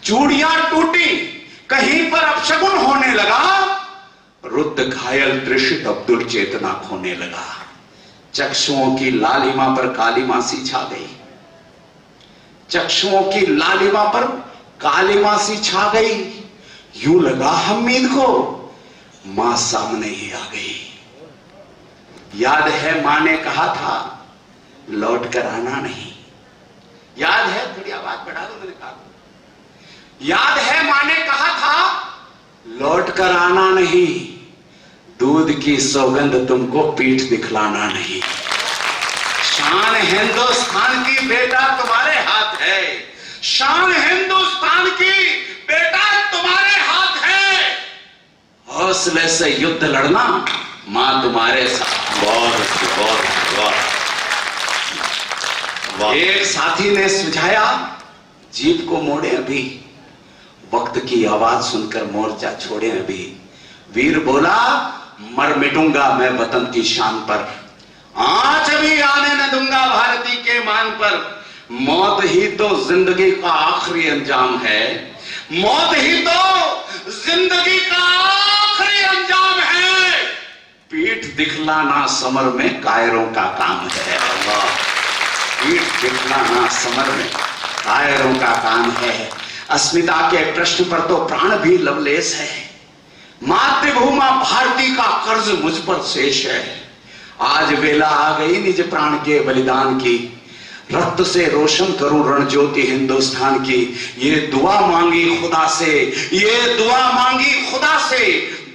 Speaker 11: चूड़ियां टूटी कहीं पर अपशगुन होने लगा। रुद्ध घायल त्रिषित अब्दुल चेतना खोने लगा। चक्षुओं की लालिमा पर कालिमा सी छा गई, चक्षुओं की लालिमा पर कालिमा सी छा गई। यूं लगा हमीद को मां सामने ही आ गई। याद है मां ने कहा था लौट कर आना नहीं। याद है, थोड़ी आवाज बढ़ा दो, मैंने कहा याद है मां ने कहा था लौट कर आना नहीं, दूध की सौगंध तुमको पीठ दिखलाना नहीं। शान हिंदुस्तान की बेटा तुम्हारे हाथ है, शान हिंदुस्तान की बेटा तुम्हारे हाथ है। हौसले से युद्ध लड़ना मां तुम्हारे साथ। एक साथी ने सुझाया जीप को मोड़े अभी, वक्त की आवाज सुनकर मोर्चा छोड़े अभी। वीर बोला मर मिटूंगा मैं वतन की शान पर, आंच अभी आने न दूंगा भारती के मान पर। मौत ही तो जिंदगी का आखिरी अंजाम है, मौत ही तो जिंदगी का आखिरी अंजाम है। पीठ दिखलाना समर में कायरों का काम है। पीठ दिखलाना समर में कायरों का काम है। अस्मिता के प्रश्न पर तो प्राण भी लवलेस है। मातृभूमा भारती का कर्ज मुझ पर शेष है। आज वेला आ गई निज प्राण के बलिदान की, रक्त से रोशन करूं रण ज्योति हिंदुस्तान की। ये दुआ मांगी खुदा से, ये दुआ मांगी खुदा से।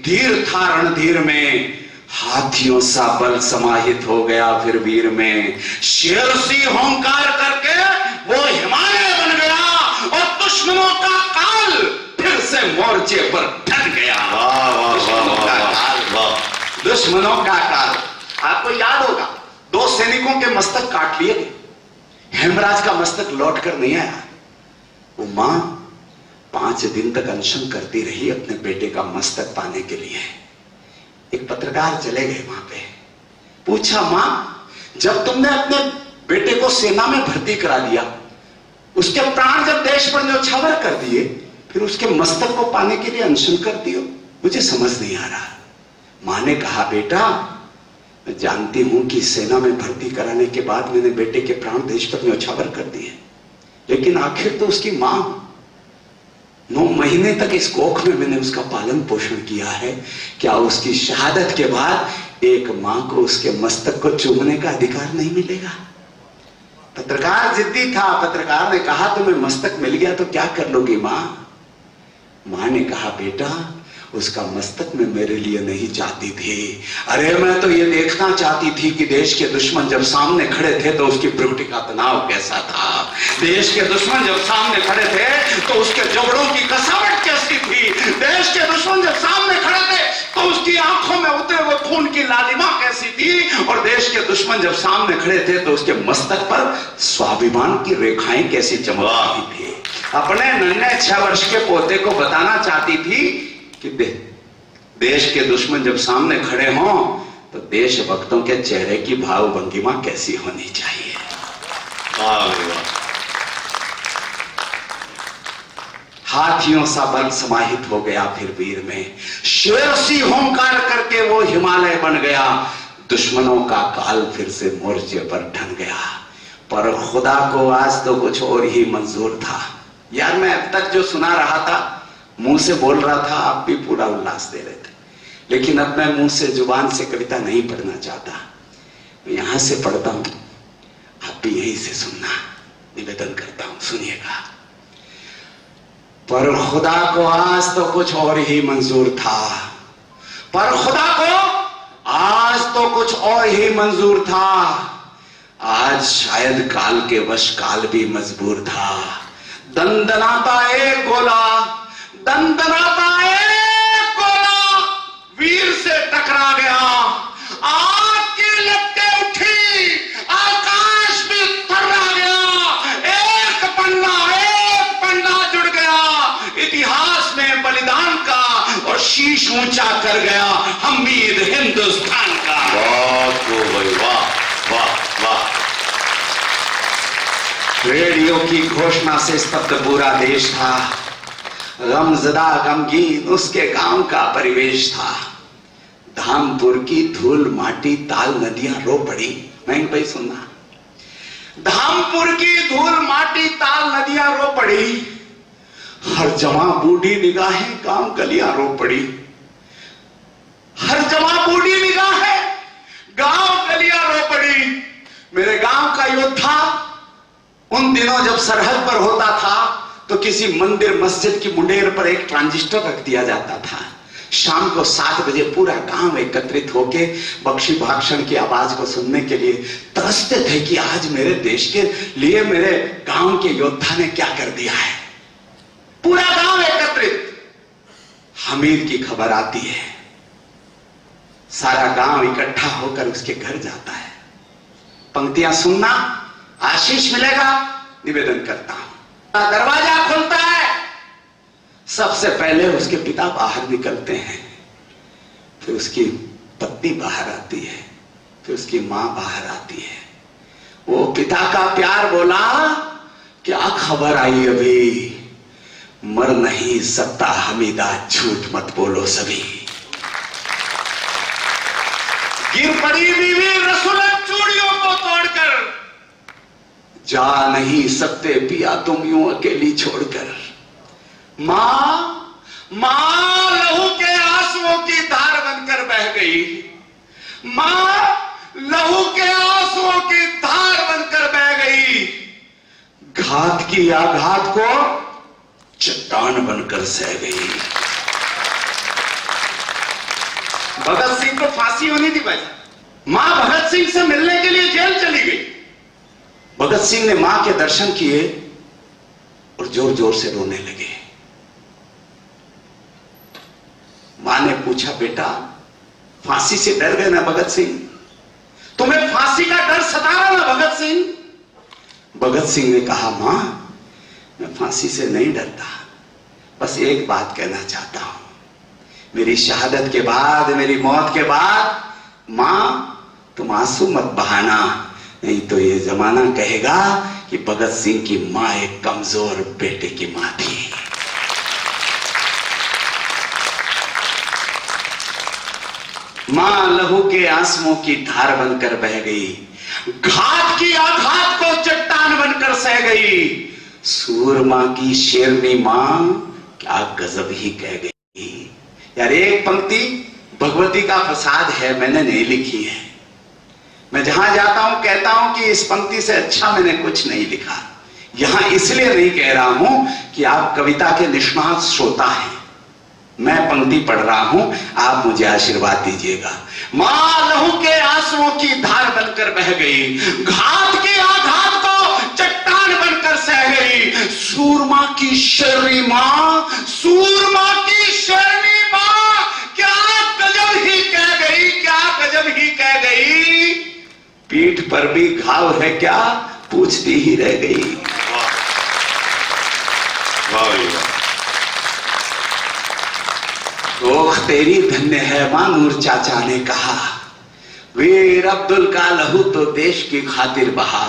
Speaker 11: धीर था रणधीर में, हाथियों सा बल समाहित हो गया फिर वीर में। शेर सी होंकार करके वो हिमालय बन गया और दुश्मनों का काल फिर से मोर्चे पर ढल गया। दुश्मनों का काल। आपको याद होगा 2 सैनिकों के मस्तक काट लिए गए, हेमराज का मस्तक लौटकर नहीं आया। वो मां 5 दिन तक अनशन करती रही अपने बेटे का मस्तक पाने के लिए। एक पत्रकार चले गए वहां पे, पूछा मां जब तुमने अपने बेटे को सेना में भर्ती करा दिया, उसके प्राण जब देश पर न्योछावर कर दिए, फिर उसके मस्तक को पाने के लिए अनशन कर दियो, मुझे समझ नहीं आ रहा। मां ने कहा बेटा मैं जानती हूं कि सेना में भर्ती कराने के बाद मैंने बेटे के प्राण देश पर न्योछावर कर दिए, लेकिन आखिर तो उसकी मां 9 महीने तक इस कोख में मैंने उसका पालन पोषण किया है। क्या उसकी शहादत के बाद एक मां को उसके मस्तक को चूमने का अधिकार नहीं मिलेगा? पत्रकार जिद्दी था। पत्रकार ने कहा तुम्हें मस्तक मिल गया तो क्या कर लोगी मां? मां ने कहा बेटा उसका मस्तक में मेरे लिए नहीं चाहती थी। अरे मैं तो ये देखना चाहती थी कि देश के दुश्मन जब सामने खड़े थे तो उसकी प्रकृति का तनाव कैसा था। देश के दुश्मन जब सामने खड़े थे तो उसके जबड़ों की कसावट कैसी थी। देश के दुश्मन जब सामने खड़े थे तो उसकी आंखों में उतरे हुए खून की लालिमा कैसी थी। और देश के दुश्मन जब सामने खड़े थे तो उसके मस्तक पर स्वाभिमान की रेखाएं कैसी चमक रही थी। अपने नन्हे 6 वर्ष के पोते को बताना चाहती थी कि देश के दुश्मन जब सामने खड़े हों तो देशभक्तों के चेहरे की भाव भंगिमा कैसी होनी चाहिए। हाथियों सा बल समाहित हो गया फिर वीर में। शेर सी होंकार करके वो हिमालय बन गया। दुश्मनों का काल फिर से मोर्चे पर ढल गया। पर खुदा को आज तो कुछ और ही मंजूर था। यार मैं अब तक जो सुना रहा था, मुंह से बोल रहा था, आप भी पूरा उल्लास दे रहे थे, लेकिन अब मैं मुंह से जुबान से कविता नहीं पढ़ना चाहता, मैं यहां से पढ़ता हूं, आप भी यहीं से सुनना निवेदन करता हूं, सुनिएगा। पर खुदा को आज तो कुछ और ही मंजूर था, पर खुदा को आज तो कुछ और ही मंजूर था। आज शायद काल के वश काल भी मजबूर था। दंदनाता एक गोला, दंदनाता एक गोला वीर से टकरा गया। आग की लपटें उठी, आकाश भी थर्रा गया। एक पन्ना जुड़ गया इतिहास में बलिदान का और शीश ऊंचा कर गया हमीद हिंदुस्तान का।
Speaker 5: वाह वाह वाह।
Speaker 11: रेडियो की घोषणा से स्तब्ध पूरा देश था। गमजदा गमगीन उसके गांव का परिवेश था। धामपुर की धूल माटी ताल नदियां रो पड़ी। मैं भाई सुनना, धामपुर की धूल माटी ताल नदियां रो पड़ी। हर जवां बूढ़ी निगाहें गांव गलियां रो पड़ी। हर जवां बूढ़ी निगाहें गांव गलियां रो पड़ी। मेरे गांव का योद्धा उन दिनों जब सरहद पर होता था तो किसी मंदिर मस्जिद की मुंडेर पर एक ट्रांजिस्टर रख दिया जाता था। शाम को 7 बजे पूरा गांव एकत्रित होके बख्शी भाषण की आवाज को सुनने के लिए तरसते थे कि आज मेरे देश के लिए मेरे गांव के योद्धा ने क्या कर दिया है। पूरा गांव एकत्रित। हमीद की खबर आती है, सारा गांव इकट्ठा होकर उसके घर जाता है। पंक्तियां सुनना, आशीष मिलेगा। निवेदन करता हूं। दरवाजा खुलता है, सबसे पहले उसके पिता बाहर निकलते हैं, फिर उसकी पत्नी बाहर आती है, फिर उसकी मां बाहर आती है। वो पिता का प्यार बोला, क्या खबर आई अभी, मर नहीं सकता हमीदा, झूठ मत बोलो सभी। गिर पड़ी बीवी रसूलत चूड़ियों को तोड़कर, जा नहीं सकते पिया तुम यूं अकेली छोड़कर। मां लहू के आंसुओं की धार बनकर बह गई। मां लहू के आंसुओं की धार बनकर बह गई। घात की आघात को चट्टान बनकर सह गई। भगत सिंह को फांसी होनी थी भाई। मां भगत सिंह से मिलने के लिए जेल चली गई। भगत सिंह ने मां के दर्शन किए और जोर जोर से रोने लगे। मां ने पूछा, बेटा फांसी से डर गए ना भगत सिंह, तुम्हें फांसी का डर सता रहा ना भगत सिंह। भगत सिंह ने कहा, मां मैं फांसी से नहीं डरता, बस एक बात कहना चाहता हूं, मेरी शहादत के बाद, मेरी मौत के बाद मां तुम आंसू मत बहाना, नहीं तो ये जमाना कहेगा कि भगत सिंह की मां एक कमजोर बेटे की मां थी। मां लहू के आंसुओं की धार बनकर बह गई। घात की आघात को चट्टान बनकर सह गई। सूरमा की शेरनी मां क्या गजब ही कह गई। यार एक पंक्ति भगवती का प्रसाद है, मैंने नहीं लिखी है। मैं जहां जाता हूं कहता हूं कि इस पंक्ति से अच्छा मैंने कुछ नहीं लिखा। यहां इसलिए नहीं कह रहा हूं कि आप कविता के निष्णात श्रोता हैं, मैं पंक्ति पढ़ रहा हूं, आप मुझे आशीर्वाद दीजिएगा। मां लहू के आंसुओं की धार बनकर बह गई। घात के आघात को चट्टान बनकर सह गई। सूरमा की शेरनी मां, सूरमा की शेरनी मां क्या गजब ही कह गई, क्या गजब ही कह गई। पीठ पर भी घाव है क्या, पूछती ही रह गई। रोख तेरी धन्य है मां, नूर चाचा ने कहा। वीर अब्दुल का लहू तो देश की खातिर बहा।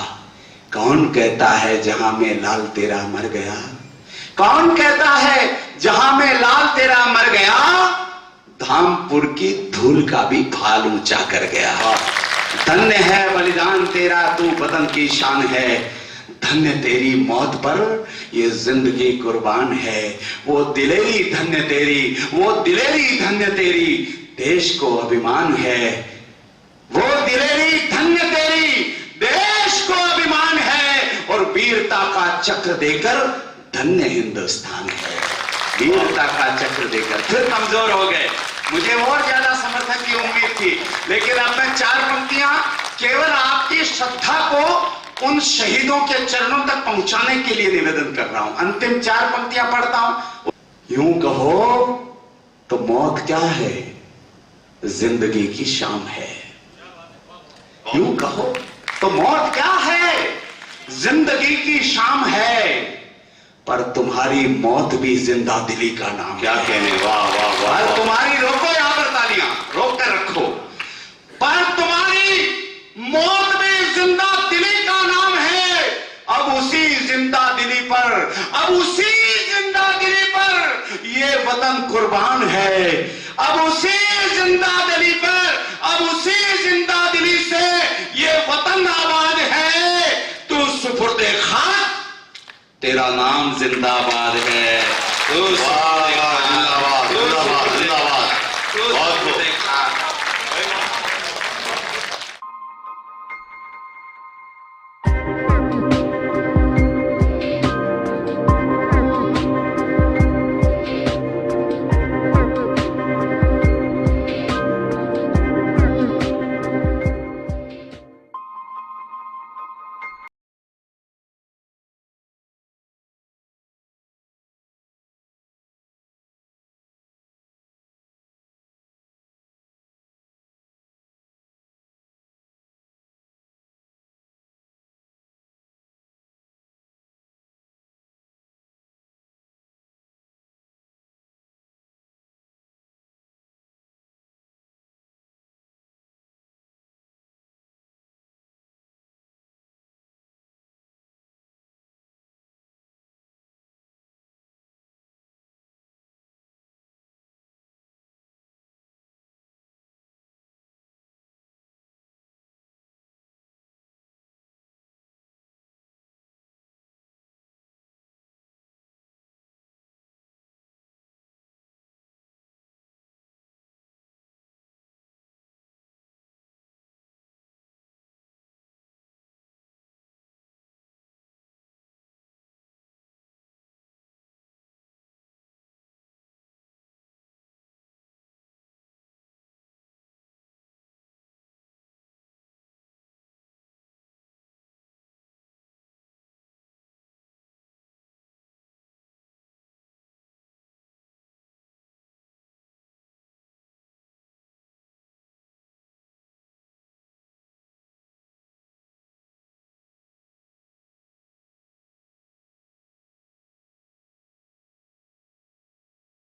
Speaker 11: कौन कहता है जहां में लाल तेरा मर गया, कौन कहता है जहां में लाल तेरा मर गया। धामपुर की धूल का भी भाल ऊंचा कर गया। धन्य है बलिदान तेरा, तू बदन की शान है। धन्य तेरी मौत पर ये जिंदगी कुर्बान है। वो दिलेरी धन्य तेरी, वो दिलेरी धन्य तेरी, देश को अभिमान है। वो दिलेरी धन्य तेरी, देश को अभिमान है। और वीरता का चक्र देकर धन्य हिंदुस्तान है। वीरता का चक्र देकर फिर कमजोर हो गए। मुझे और ज्यादा समर्थन की उम्मीद थी, लेकिन अब मैं 4 पंक्तियां केवल आपकी श्रद्धा को उन शहीदों के चरणों तक पहुंचाने के लिए निवेदन कर रहा हूं। अंतिम 4 पंक्तियां पढ़ता हूं। यूं कहो तो मौत क्या है, जिंदगी की शाम है। यूं कहो तो मौत क्या है, जिंदगी की शाम है। पर तुम्हारी मौत भी जिंदा दिली का नाम। क्या कहने, वाह वाह वाह। तुम्हारी, रोको यहां पर तालियां, रोक कर रखो। पर तुम्हारी मौत भी जिंदा दिली का नाम है। अब उसी जिंदा दिली पर, अब उसी जिंदा दिली पर ये वतन कुर्बान है। अब उसी जिंदा दिली पर, अब उसी जिंदा दिली से ये वतन आबाद है। तू सुपुर्दे खाक, तेरा नाम जिंदाबाद है। तू